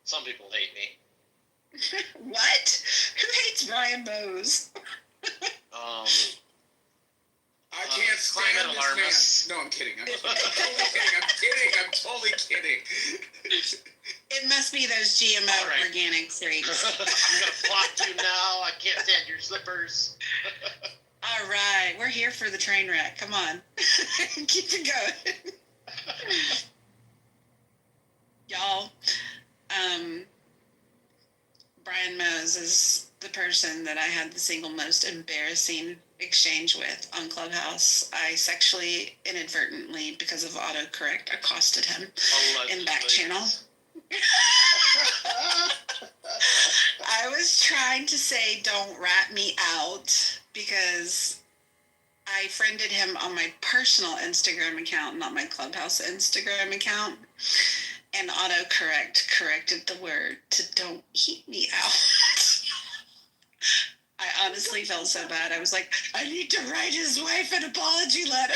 Some people hate me. What? Who hates Brian Bose? I can't stand this alarmist. man. No, I'm kidding. I'm totally kidding. It must be those GMO organic freaks. I'm gonna block you now. I can't stand your slippers. All right, we're here for the train wreck. Come on, keep it going, y'all. Brian Mose is the person that I had the single most embarrassing exchange with on Clubhouse. I sexually inadvertently, because of autocorrect, accosted him in back channel. I was trying to say don't rat me out because I friended him on my personal Instagram account, not my Clubhouse Instagram account. And autocorrect corrected the word to don't eat me out. I honestly felt so bad. I was like, I need to write his wife an apology letter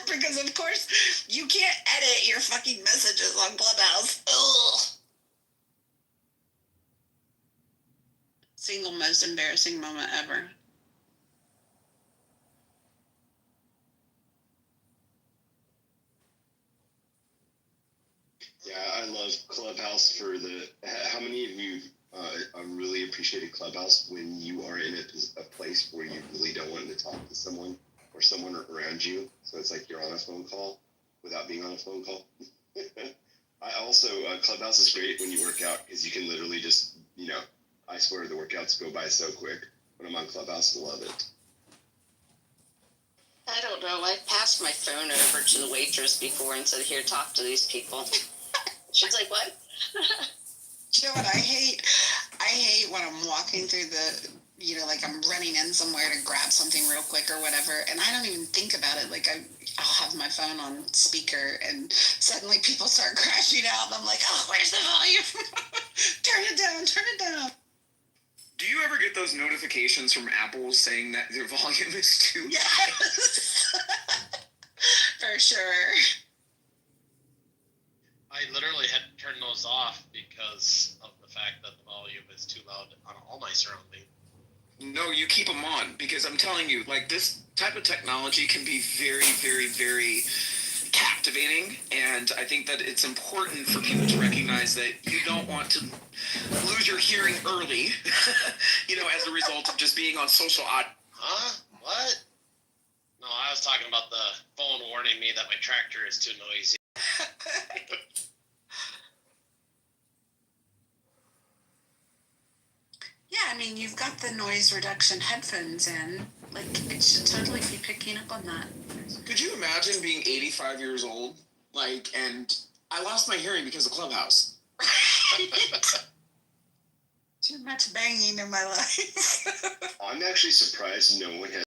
because, of course, you can't edit your fucking messages on Clubhouse. Ugh. Single most embarrassing moment ever. Yeah, I love Clubhouse for the. How many of you really appreciated Clubhouse when you are in a place where you really don't want to talk to someone or someone around you? So it's like you're on a phone call without being on a phone call. I also, Clubhouse is great when you work out because you can literally just, I swear the workouts go by so quick. When I'm on Clubhouse, I love it. I don't know. I've passed my phone over to the waitress before and said, here, talk to these people. She's like, what? You know what I hate? I hate when I'm walking through the, like I'm running in somewhere to grab something real quick or whatever, and I don't even think about it. Like I'll have my phone on speaker, and suddenly people start crashing out, and I'm like, oh, where's the volume? Turn it down. Do you ever get those notifications from Apple saying that their volume is too high? Yes. For sure. I literally had to turn those off because of the fact that the volume is too loud on all my surroundings. No, you keep them on because I'm telling you, like this type of technology can be very, very, very captivating, and I think that it's important for people to recognize that you don't want to lose your hearing early, as a result of just being on social audio. Huh? What? No, I was talking about the phone warning me that my tractor is too noisy. Yeah, I mean, you've got the noise reduction headphones in. Like, it should totally be picking up on that. Could you imagine being 85 years old, and I lost my hearing because of Clubhouse? Too much banging in my life. I'm actually surprised no one has.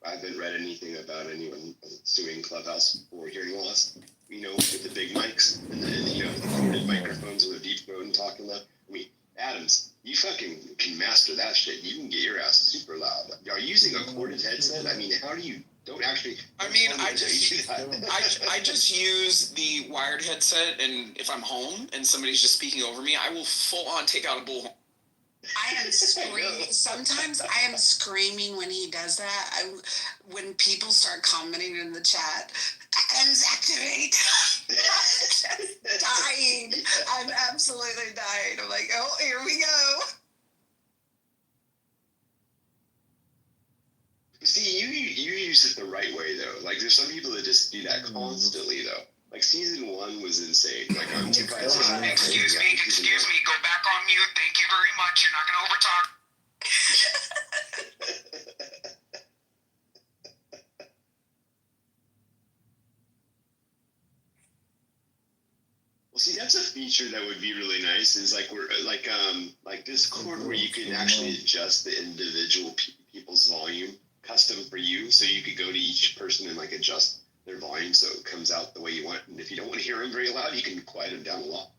I haven't read anything about anyone suing Clubhouse for hearing loss. With the big mics and the corded microphones with a deep throat and talking loud. I mean, Adams, you fucking can master that shit. You can get your ass super loud. Are you using a corded headset? I mean, how do you? Don't actually. I mean, I just use the wired headset, and if I'm home and somebody's just speaking over me, I will full on take out a bullhorn. I am screaming. Sometimes I am screaming when he does that. When people start commenting in the chat, Adams activate. I'm dying. I'm absolutely dying. I'm like, oh, here we go. See, you use it the right way though. Like, there's some people that just do that constantly though. Like, season 1 was insane. Like, I'm surprised. Excuse me, go back on mute. Thank you very much. You're not going to overtalk. Well, see, that's a feature that would be really nice. Is like like Discord, where you can actually adjust the individual people's volume custom for you. So you could go to each person and adjust their volume so it comes out the way you want. And if you don't want to hear them very loud, you can quiet them down a lot.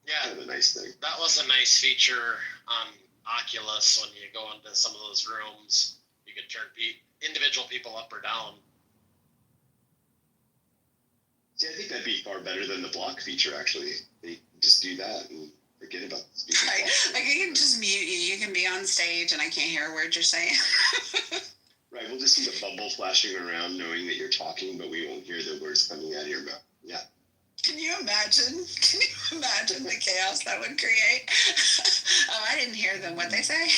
Yeah, kind of a nice thing. That was a nice feature on Oculus. When you go into some of those rooms, you could turn individual people up or down. See, I think that'd be far better than the block feature, actually. They just do that and forget about the speaker. Right. Like, I can just mute you. You can be on stage and I can't hear a word you're saying. Right, we'll just see the bubble flashing around knowing that you're talking, but we won't hear the words coming out of your mouth. Yeah. Can you imagine? Can you imagine the chaos that would create? Oh, I didn't hear them. What they say?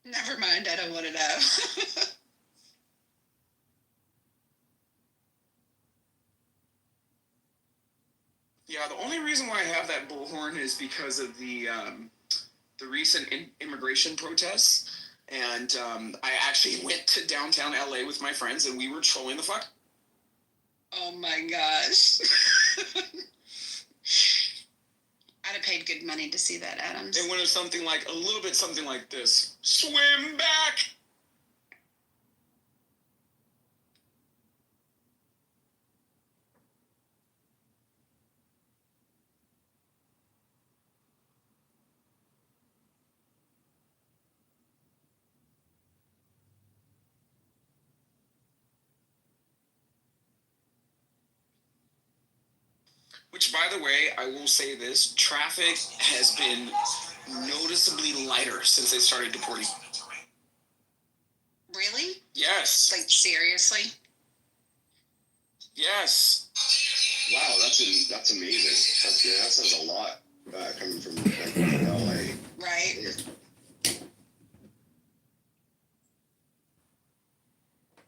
Never mind. I don't want to know. Yeah, the only reason why I have that bullhorn is because of the recent immigration protests. And I actually went to downtown LA with my friends, and we were trolling the fuck. Oh my gosh. I'd have paid good money to see that, Adams. It went to something like, a little bit something like this. Swim back! Which, by the way, I will say this, traffic has been noticeably lighter since they started deporting. Really? Yes. Like, seriously? Yes. Wow, that's amazing. That says a lot coming from LA. Right. Yeah.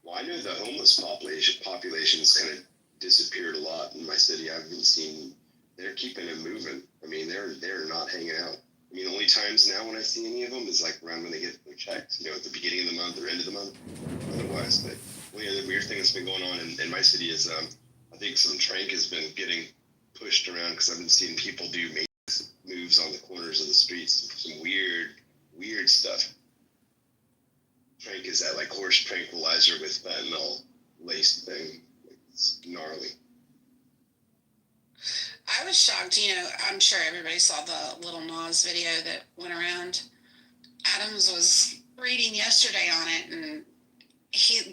Well, I know the homeless population has kind of disappeared a lot in my city. I've been seeing they're keeping it moving. I mean, they're not hanging out. I mean, only times now when I see any of them is like around when they get their checks, at the beginning of the month or end of the month. Otherwise, but one of the weird thing that's been going on in my city is I think some trank has been getting pushed around because I've been seeing people do moves on the corners of the streets. Some weird stuff. Trank is that like horse tranquilizer with fentanyl laced thing. It's gnarly. I was shocked. I'm sure everybody saw the Little Nas video that went around. Adams was reading yesterday on it, and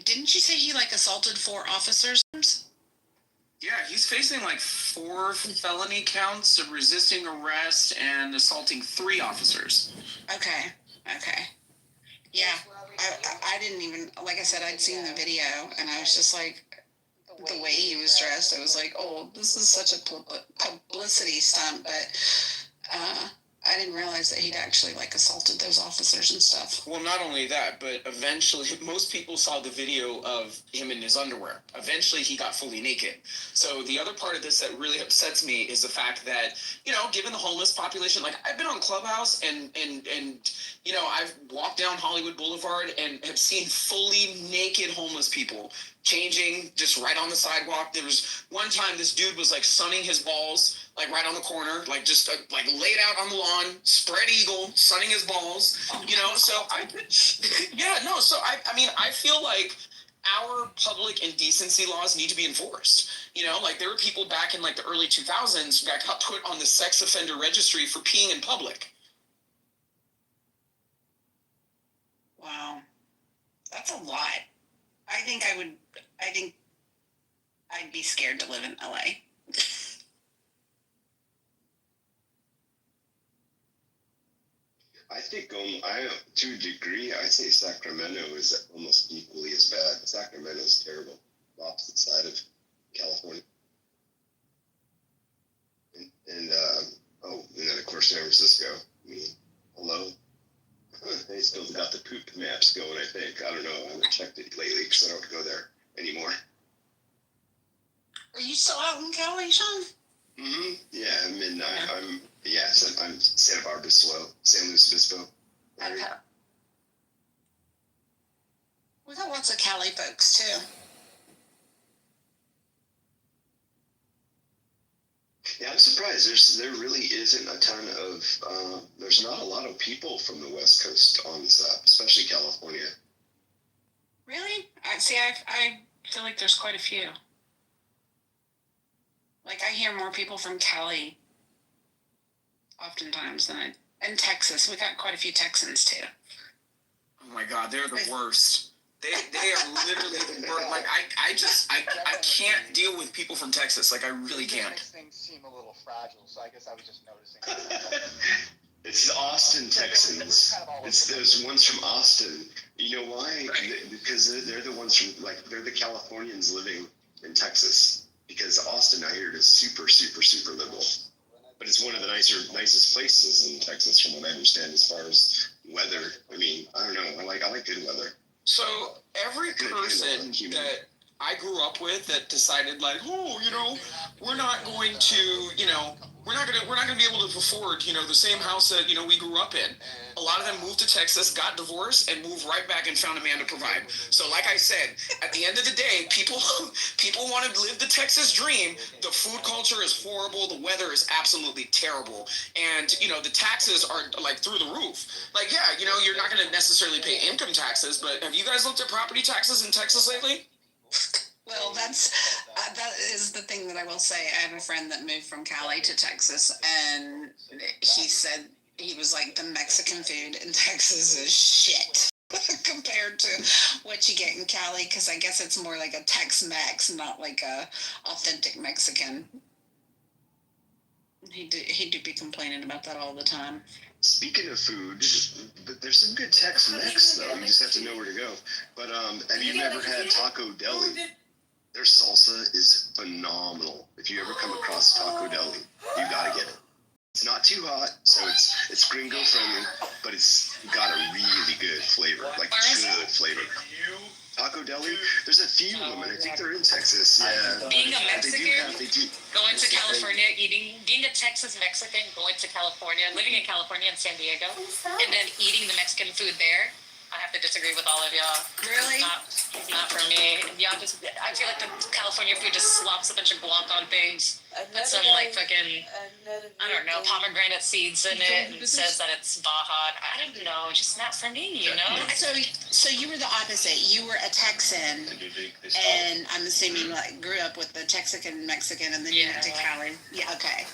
didn't you say he assaulted 4 officers? Yeah, he's facing 4 felony counts of resisting arrest and assaulting 3 officers. Okay. Yeah, I didn't even, like I said, I'd seen the video, and I was just like, the way he was dressed, I was like, oh, this is such a publicity stunt, but I didn't realize that he'd actually assaulted those officers and stuff. Well, not only that, but eventually, most people saw the video of him in his underwear. Eventually, he got fully naked. So the other part of this that really upsets me is the fact that, given the homeless population, I've been on Clubhouse and I've walked down Hollywood Boulevard and have seen fully naked homeless people changing just right on the sidewalk. There was one time this dude was sunning his balls right on the corner, just laid out on the lawn, spread eagle, sunning his balls, so I feel like our public indecency laws need to be enforced. There were people back in the early 2000s that got put on the sex offender registry for peeing in public. Wow. That's a lot. I think I'd be scared to live in LA. I think to a degree, I'd say Sacramento is almost equally as bad. Sacramento is terrible, the opposite side of California. And then of course San Francisco. I mean, hello. They still got the poop maps going, I think. I don't know. I haven't checked it lately because I don't go there anymore. Are you still out in Cali, Sean? Mm-hmm. Yeah, I'm San Luis Obispo. Okay. We got lots of Cali folks too. Yeah, I'm surprised. There really isn't a ton of. There's not a lot of people from the West Coast on this app, especially California. Really? I feel like there's quite a few. I hear more people from Cali oftentimes and Texas. We got quite a few Texans too. Oh my God, they're the worst. They are literally the worst. Like I can't deal with people from Texas. Like I really can't. Things seem a little fragile, so I guess I was just noticing. It's the Austin Texans. It's those ones from Austin. You know why? Because they're the ones from they're the Californians living in Texas. Because Austin, I heard, is super, super, super liberal. But it's one of the nicest places in Texas, from what I understand, as far as weather. I mean, I don't know. I like good weather. So every person that I grew up with that decided we're not going to, we're not gonna be able to afford, the same house that, we grew up in. A lot of them moved to Texas, got divorced, and moved right back and found a man to provide. So like I said, at the end of the day, people want to live the Texas dream. The food culture is horrible. The weather is absolutely terrible. And, the taxes are through the roof. You're not going to necessarily pay income taxes, but have you guys looked at property taxes in Texas lately? Well, that is the thing that I will say. I have a friend that moved from Cali to Texas, and he said he was like, the Mexican food in Texas is shit compared to what you get in Cali, because I guess it's more like a Tex-Mex, not like a authentic Mexican. He do be complaining about that all the time. Speaking of food, there's some good Tex-Mex though. You just have to know where to go. But have you ever had Taco Deli? Their salsa is phenomenal. If you ever come across Taco Deli, you gotta get it. It's not too hot, so it's gringo friendly, but it's got a really good flavor, good flavor. Taco Deli, there's a few of them, and I think they're in Texas. Yeah. Being a Mexican, they going to California, being a Texas Mexican, going to California, living in California and San Diego, and then eating the Mexican food there, I have to disagree with all of y'all. Really? It's not for me. Y'all I feel like the California food just slops a bunch of guac on things. Put some fucking, I don't know, pomegranate seeds in it, and says that it's Baja. I don't know, just not for me, So you were the opposite. You were a Texan, and I'm assuming grew up with the Mexican, and then you went to Cali. Yeah. Okay.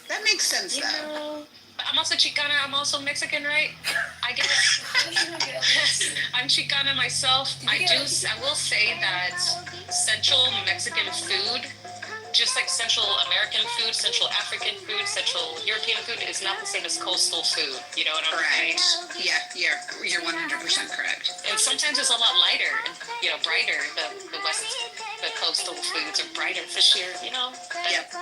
That makes sense though. I'm also Chicana. I'm also Mexican, right? I guess. I'm Chicana myself. I will say that Central Mexican food, just like Central American food, Central African food, Central European food, is not the same as coastal food. You know what I'm saying? Yeah, you're 100% correct. And sometimes it's a lot lighter and brighter. The coastal foods are brighter, fishier. Yep.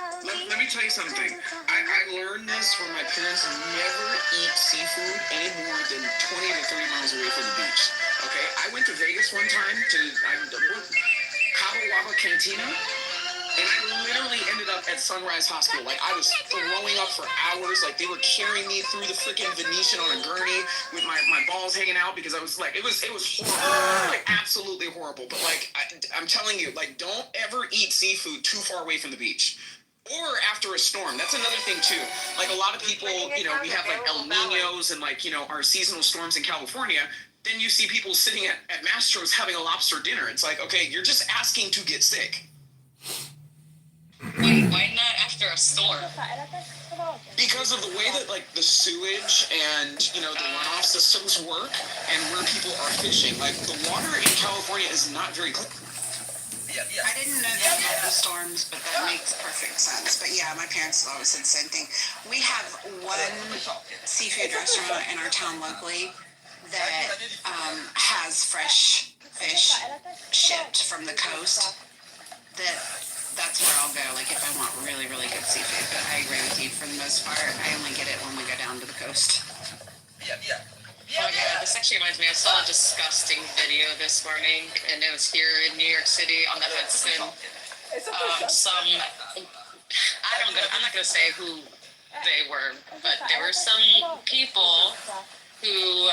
Let me tell you something. I learned this from my parents. Never eat seafood any more than 20 to 30 miles away from the beach. Okay? I went to Vegas one time to Cabo Wabo Cantina. And I literally ended up at Sunrise Hospital. I was throwing up for hours. They were carrying me through the freaking Venetian on a gurney with my balls hanging out because I was it was horrible. Absolutely horrible. But I'm telling you, don't ever eat seafood too far away from the beach. Or after a storm. That's another thing too. A lot of people, we have El Niños and our seasonal storms in California. Then you see people sitting at Mastro's having a lobster dinner. It's okay, you're just asking to get sick. Why not after a storm? Because of the way that the sewage and the runoff systems work, and where people are fishing. The water in California is not very clean. I didn't know that about the storms, but that makes perfect sense. But yeah, my parents always said the same thing. We have one seafood restaurant in our town locally that has fresh fish shipped from the coast. That's where I'll go, if I want really, really good seafood. But I agree with you, for the most part, I only get it when we go down to the coast. Oh yeah, this actually reminds me, I saw a disgusting video this morning, and it was here in New York City on the Hudson. I'm not gonna say who they were, but there were some people who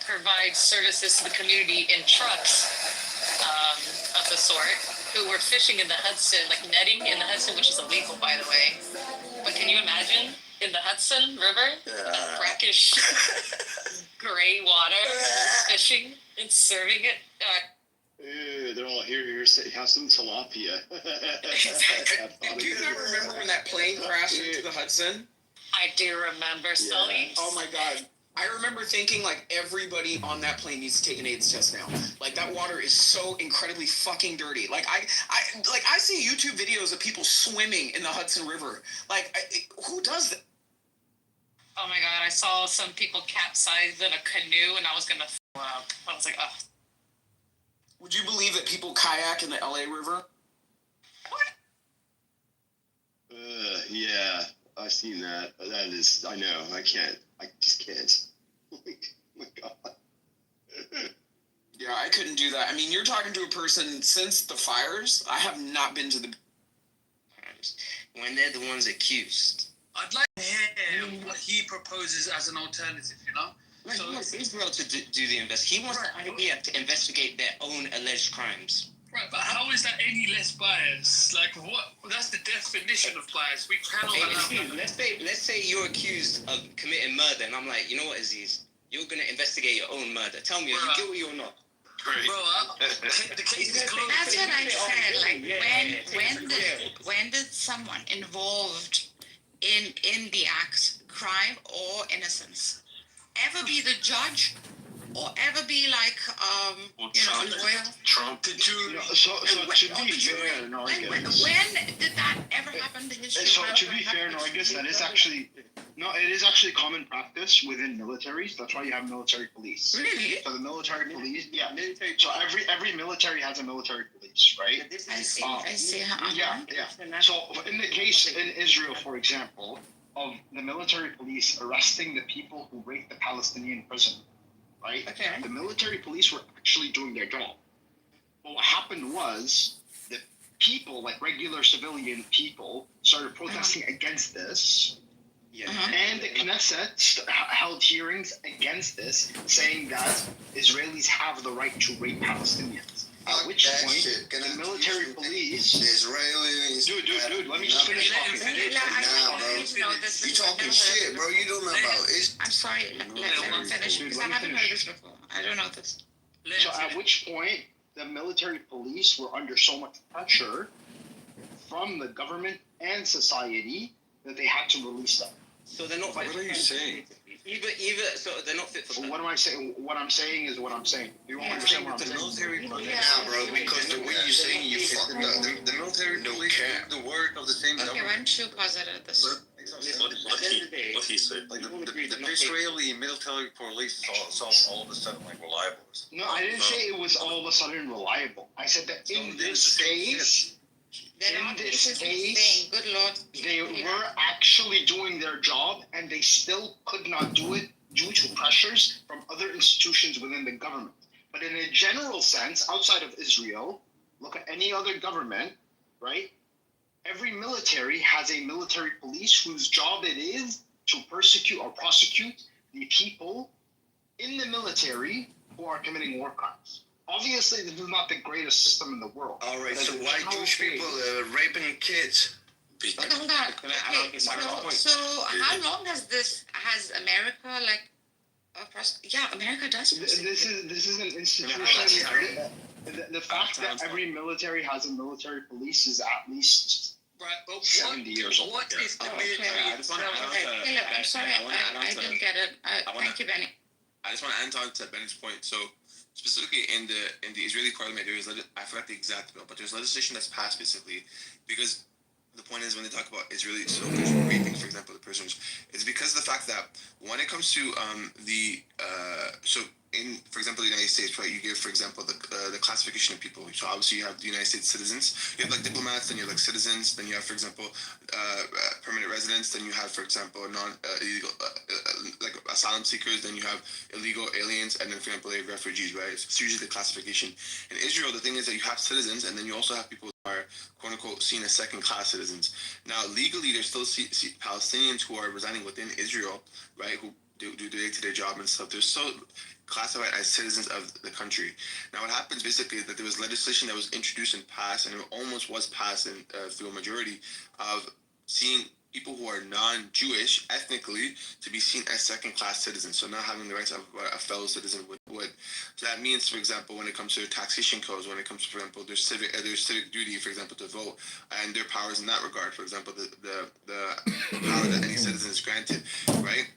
provide services to the community in trucks of the sort, who were fishing in the Hudson, netting in the Hudson, which is illegal, by the way. But can you imagine in the Hudson River, brackish gray water, fishing and serving it? They're all here. Have some tilapia. Do you not remember when that plane crashed into the Hudson? I do remember, Sully. Oh my God. I remember thinking, like, everybody on that plane needs to take an AIDS test now. Like, that water is so incredibly fucking dirty. Like, I see YouTube videos of people swimming in the Hudson River. Like, who does that? Oh my god, I saw some people capsize in a canoe and I was gonna throw up. I was like, oh. Would you believe that people kayak in the LA River? Yeah, I've seen that. That is, I know, I just can't. Oh my God. Yeah, I couldn't do that. I mean, you're talking to a person since the fires. I have not been to the... When they're the ones accused. I'd like to hear what he proposes as an alternative, you know? Like, he wants Israel to do the investigation. He wants the IDF to investigate their own alleged crimes. Right, but how is that any less biased? Like, what? Well, that's the definition of bias. We cannot allow that. Let's say you're accused of committing murder, and I'm like, you know what, Aziz? You're going to investigate your own murder. Tell me, are you guilty or not? Bro, the case is closed. That's what I said. Like, when did someone involved in the act, crime or innocence, ever be the judge, or ever be like lawyer? Trump. So to be fair, no, I guess. When did that ever happen in history? So to be fair, no, I guess that is actually it is actually common practice within militaries. That's why you have military police. Really? So the military police, yeah. So every military has a military police, right? I see. Yeah. So in the case in Israel, for example, of the military police arresting the people who raped the Palestinian prisoner, right? Okay. The military police were actually doing their job. But what happened was the people, like regular civilian people, started protesting against this. Yeah. And the Knesset held hearings against this, saying that Israelis have the right to rape Palestinians. At which point, the military police... Israelis... Dude, let me just finish talking. Nah, bro. You talking shit, bro. You don't know about it. I'm sorry, let me finish, because I haven't heard this before. I don't know this. So at which point, the military police were under so much pressure from the government and society that they had to release them. So they're not... What are you saying? Either so they're not fit for... What am I saying? What I'm saying is what I'm saying. You won't understand what I'm saying. Military police. Nah, bro, because the way you're saying you fucked up. The military police, the word of the same Okay, government. why don't you positive this? What he said. Like the Israeli military police is all of a sudden like reliable. No, I didn't say it was all of a sudden reliable. I said that in this case, Good Lord. they were actually doing their job, and they still could not do it due to pressures from other institutions within the government. But in a general sense, outside of Israel, look at any other government, right? Every military has a military police whose job it is to persecute or prosecute the people in the military who are committing war crimes. Obviously, this is not the greatest system in the world. All right, so why Jewish people raping kids? So how long has America America does this is an institution. The fact that every military has a military police is at least Right, but 70 years old. What is the military? I'm sorry, I didn't get it. Thank you, Benny. I just want to add on to Benny's point. So specifically in the Israeli parliament, there is I forgot the exact bill, but there's legislation that's passed specifically because the point is when they talk about Israeli soldiers raping, for example, the prisoners, it's because of the fact that when it comes to for example, the United States, right? You give, for example, the classification of people. So obviously you have the United States citizens, you have like diplomats, then you have like citizens, then you have, for example, permanent residents, then you have, for example, illegal like asylum seekers, then you have illegal aliens, and then, for example, you have refugees, right? It's usually the classification. In Israel, the thing is that you have citizens, and then you also have people who are quote unquote seen as second-class citizens. Now, legally, there's still Palestinians who are residing within Israel, right? Who do their day-to-day job and stuff. They're still classified as citizens of the country. Now, what happens basically is that there was legislation that was introduced and passed, and it almost was passed through a majority of seeing people who are non-Jewish ethnically to be seen as second-class citizens, so not having the rights of a fellow citizen would. So that means, for example, when it comes to taxation codes, when it comes to, for example, their civic duty, for example, to vote, and their powers in that regard, for example, the power that any citizen is granted, right?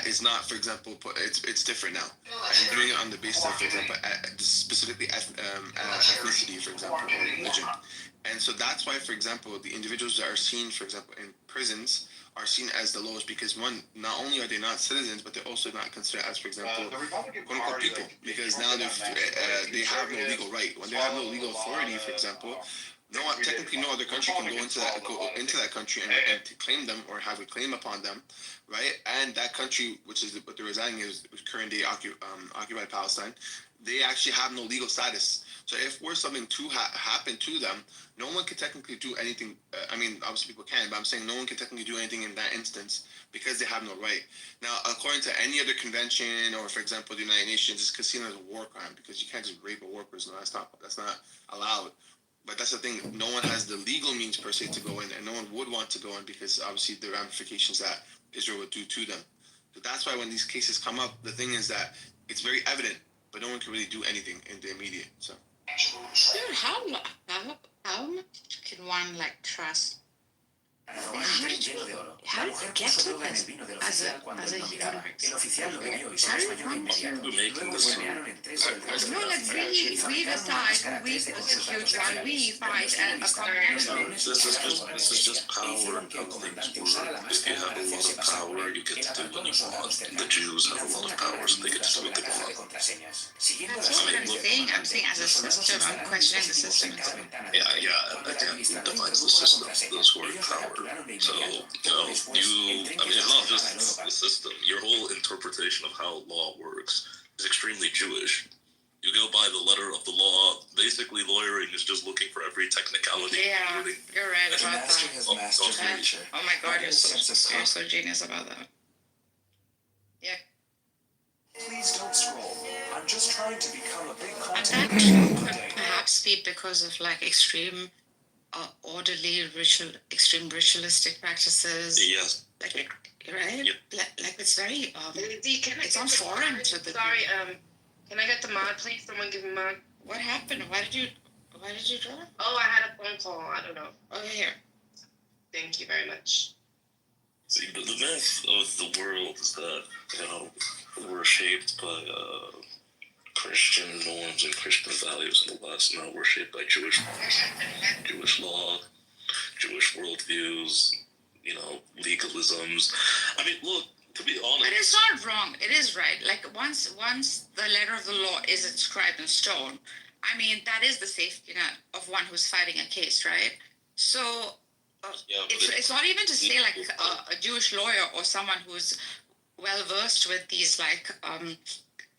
is not, for example, it's different now, and doing it on the basis of, for example, specifically ethnicity, for example, or religion. And so that's why, for example, the individuals that are seen, for example, in prisons are seen as the lowest because, one, not only are they not citizens, but they're also not considered as, for example, quote-unquote people, because now they have no legal right. When they have no legal authority, for example, technically no other country can go into that country and to claim them or have a claim upon them, right? And that country, which is what they're residing in, is current day occupied Palestine. They actually have no legal status. So if something to happen to them, no one can technically do anything. I mean, obviously people can, but I'm saying no one can technically do anything in that instance because they have no right. Now, according to any other convention or, for example, the United Nations, it's considered as a war crime because you can't just rape a war prisoner. That's not allowed. But that's the thing. No one has the legal means per se to go in, and no one would want to go in because obviously the ramifications that Israel would do to them. So that's why when these cases come up, the thing is that it's very evident, but no one can really do anything in the immediate. So. Dude, how much can one like trust? How did you get to this as a human? How did you Making this no, like we decide who we persecute while we fight a community. This is just power how things work. If you have a lot of power, you get to do what you want. The Jews have a lot of power, so they get to do what they want. That's what I'm saying. I'm saying as a system, I'm questioning the system. Yeah. Again, who defines the system? Those who are in power. So, it's not just the system. Your whole interpretation of how law works is extremely Jewish. You go by the letter of the law. Basically, lawyering is just looking for every technicality. Yeah, you're right about that. Oh my God, you're so genius about that. Yeah. Please don't scroll. I'm just trying to become a big content. And that could perhaps be because of like extreme orderly extreme ritualistic practices. Yes. Like right? Yep. Like it's very it's on foreign to the. Sorry, can I get the mod, please? Someone give me mod. What happened? Why did you draw? Oh, I had a phone call. I don't know. Oh, here. Thank you very much. See, but the myth of the world is that we're shaped by Christian norms and Christian values in the West. Now we're shaped by Jewish law, Jewish worldviews, legalisms. I mean, look, to be honest. But it's not wrong. It is right. Like once the letter of the law is inscribed in stone, I mean, that is the safety net of one who's fighting a case, right? So it's not even to say like a Jewish lawyer or someone who's well versed with these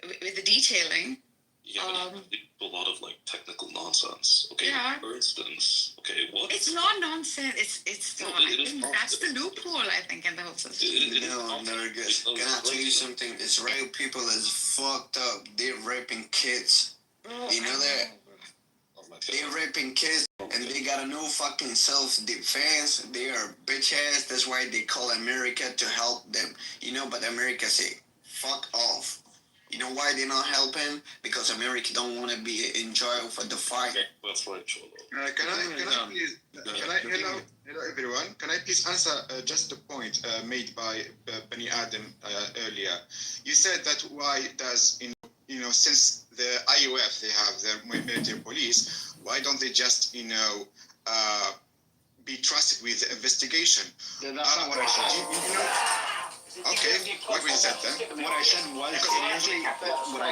with the detailing. Yeah, a lot of like technical nonsense. Okay, yeah. For instance, what? It's not nonsense. It's not. That's the loophole, I think, in the whole system. No, Nurgus. Can I tell you something? Israeli people is fucked up. They're raping kids. You know that? They're raping kids, and they got a no fucking self-defense. They are bitch ass. That's why they call America to help them. But America say, fuck off. You know why they're not helping? Because America don't want to be in jail for the fight. Okay, that's right, Cholo. Hello everyone. Can I please answer just a point made by Bani Adam earlier? You said that why does since the IOF they have their military police, why don't they just be trusted with the investigation? That's not what I said. Okay, what we said then? What I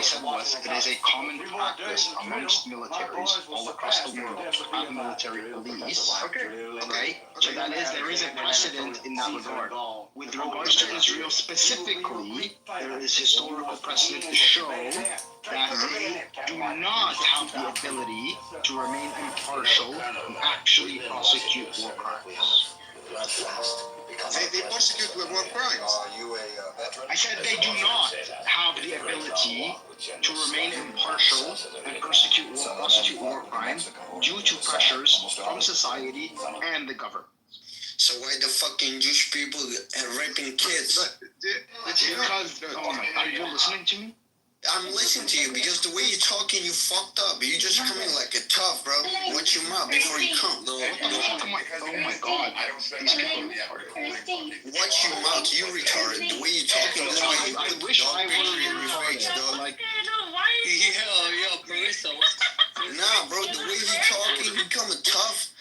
said was it is a common practice amongst militaries all across the world to have military police. Okay. So there is a precedent in that regard. With regards to Israel specifically, there is historical precedent to show that they do not have the ability to remain impartial and actually prosecute war crimes. They prosecute war crimes. I said they do not have the ability to remain impartial and prosecute war crimes due to pressures from society and the government. So why the fucking Jewish people are raping kids? Because, are you listening to me? I'm listening to you because the way you're talking, you fucked up. You just coming like a tough, bro. Watch your mouth before you come. No, Oh my god. These people. Watch your mouth, you retarded. The way you're talking, this way you I put wish dog I picture in were your face, retarded. dog. Like, Yo, Carissa, Nah, bro, the way you talking, you coming tough.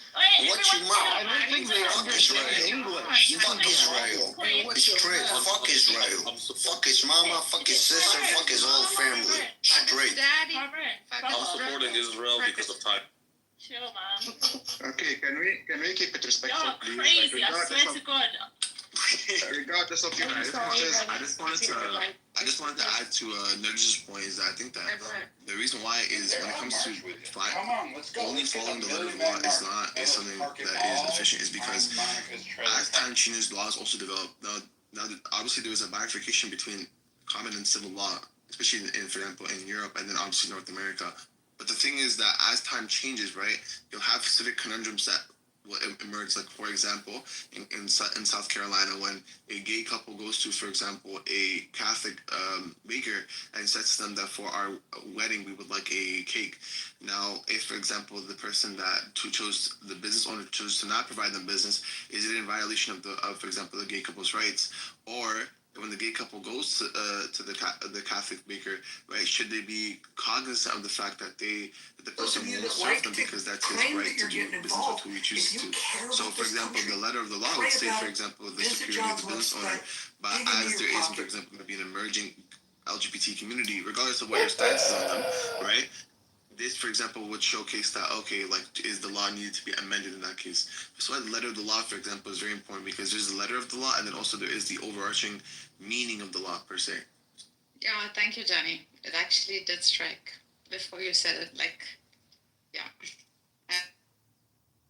Watch your mouth. I don't think they understand English. Fuck Israel. Straight. Fuck Israel. Fuck his mama, fuck his sister, fuck his whole family. Straight. Daddy. I'm supporting Israel because of time. Chill, man. Okay, can we keep it respectful, You're please? crazy. Like, I swear to God. regardless of your differences. I just wanted to add to Nergis's point is that I think that the reason why is when it comes to only following the letter of the law is something that is efficient is because as time changes, laws also develop. Now obviously there was a bifurcation between common and civil law, especially for example in Europe and then obviously North America. But the thing is that as time changes, right, you'll have civic conundrums that will emerge. Like for example, in South Carolina, when a gay couple goes to, for example, a Catholic baker and says to them that for our wedding we would like a cake. Now, if for example the person the business owner chose to not provide them business, is it in violation of for example the gay couple's rights? Or when the gay couple goes to the Catholic baker, right, should they be cognizant of the fact that the person won't serve them because that's his right to do business with who he chooses to? So, for example, the letter of the law would say, for example, the security of the business owner, but as there is, for example, going to be an emerging LGBT community, regardless of what your stance is on them, right? This, for example, would showcase that, okay, like, is the law needed to be amended in that case? So the letter of the law, for example, is very important because there's the letter of the law and then also there is the overarching meaning of the law, per se. Yeah, thank you, Johnny. It actually did strike before you said it. Like, yeah. And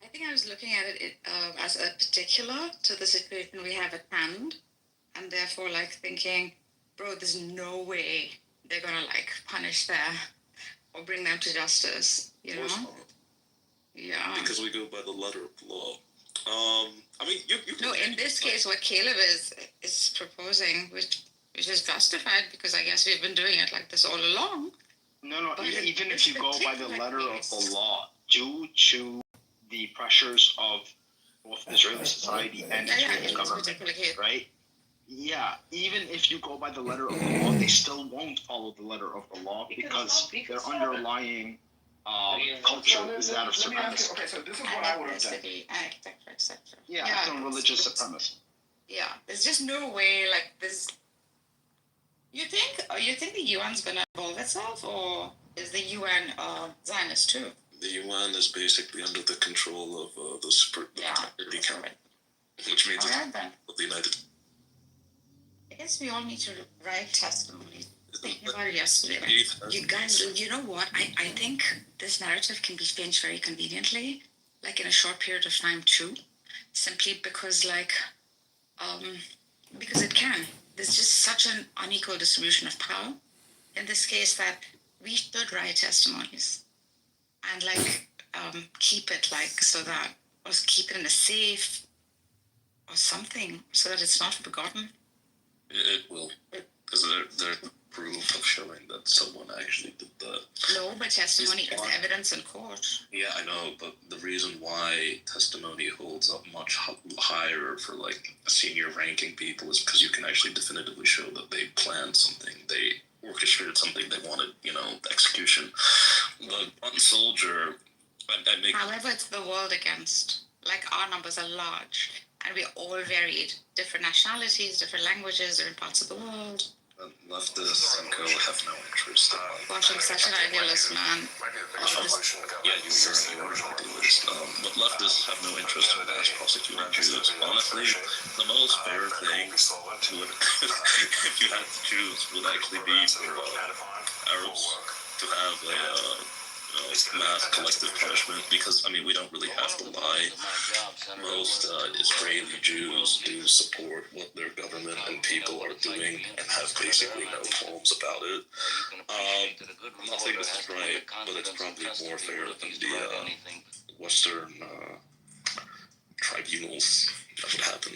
I think I was looking at it as a particular to the situation we have at hand. And therefore, like, thinking, bro, there's no way they're going to, like, punish their... or bring them to justice, you know? Yeah. Because we go by the letter of the law. I mean, you No, in this case, what Caleb is proposing, which is justified, because I guess we've been doing it like this all along. No, But even in if you go by the letter of the law, due to the pressures of both Israeli society and Israeli government, right? Yeah, even if you go by the letter of the law, they still won't follow the letter of the law because their underlying culture is that of supremacy. Okay, so this is what I would have done. Architecture, etc. Yeah, some religious supremacy. Yeah, there's just no way, like, this... You think the UN's gonna involve itself, or is the UN Zionist too? The UN is basically under the control of the Security Council, which means it's of the United. I guess we all need to write testimonies. Thinking about it yesterday. You guys, you know what? I think this narrative can be changed very conveniently, like in a short period of time too, simply because because it can. There's just such an unequal distribution of power in this case that we should write testimonies and keep it so that, or keep it in a safe or something so that it's not forgotten. It will, because they're proof of showing that someone actually did that. No, but testimony is evidence in court. Yeah, I know, but the reason why testimony holds up much higher for senior ranking people is because you can actually definitively show that they planned something, they orchestrated something, they wanted, execution. But one soldier, However, it's the world against. Our numbers are large, and we're all varied. Different nationalities, different languages, different parts of the world. Leftists and co have no interest in Gosh, I'm such an idealist, man. Yeah, you're an idealist. But leftists have no interest in mass prosecuting Jews. Honestly, the most fair thing to it, if you had to choose, would actually be for Arabs to have a mass collective punishment, because we don't really have to lie. Most Israeli Jews do support what their government and people are doing and have basically no qualms about it. I'm not saying this is right, but it's probably more fair than the Western tribunals that would happen.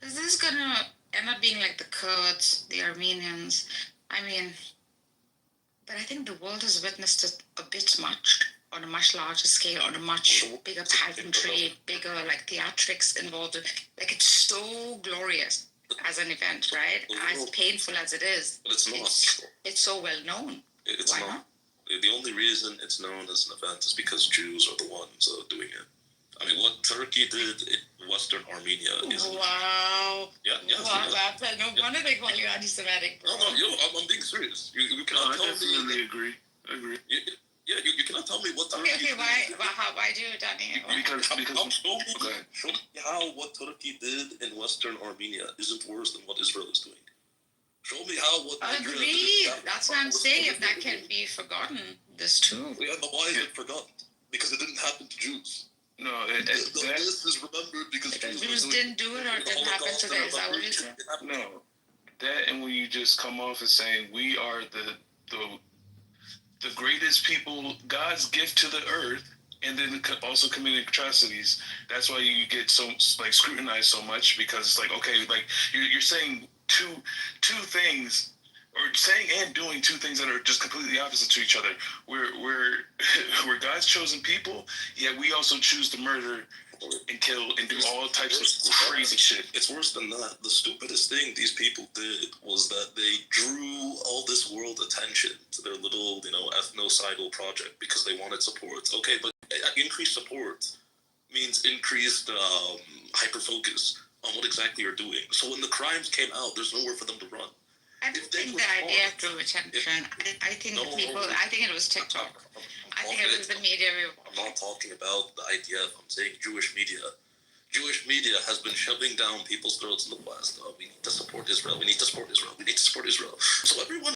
Is this gonna end up being like the Kurds, the Armenians, I mean, but I think the world has witnessed it a bit much on a much larger scale, on a much bigger pageantry, bigger like theatrics involved. Like it's so glorious as an event, right? As painful as it is, But it's not. It's so well known. It's Why not. The only reason it's known as an event is because Jews are the ones doing it. I mean, what Turkey did in Western Armenia is... Wow. Yeah, yes. Wow, Yeah. no wonder they call you anti-Semitic, bro. No, I'm being serious. You cannot tell me... agree. You cannot tell me what Turkey Okay, why do you, Danny? Because show me how what Turkey did in Western Armenia isn't worse than what Israel is doing. Show me how what... Agreed. That's what I'm saying. If that can be forgotten, this too. Yeah, but why is it forgotten? Because it didn't happen to Jews. No, this is remembered because Jews didn't do it or it didn't happen to them. Is that what you said? No, that and when you just come off as saying we are the greatest people, God's gift to the earth, and then also committing atrocities. That's why you get so like scrutinized so much, because it's like, okay, like you're saying two things, or saying and doing two things that are just completely opposite to each other. We're God's chosen people, yet we also choose to murder and kill and do all types of crazy shit. It's worse than that. The stupidest thing these people did was that they drew all this world attention to their little, ethnocidal project because they wanted support. Okay, but increased support means increased hyper-focus on what exactly you're doing. So when the crimes came out, there's nowhere for them to run. I don't think the idea drew attention. I think I think it was TikTok. I think it was the media. I'm not talking about the idea. I'm saying Jewish media. Jewish media has been shoving down people's throats in the West. We need to support Israel. We need to support Israel. We need to support Israel. So everyone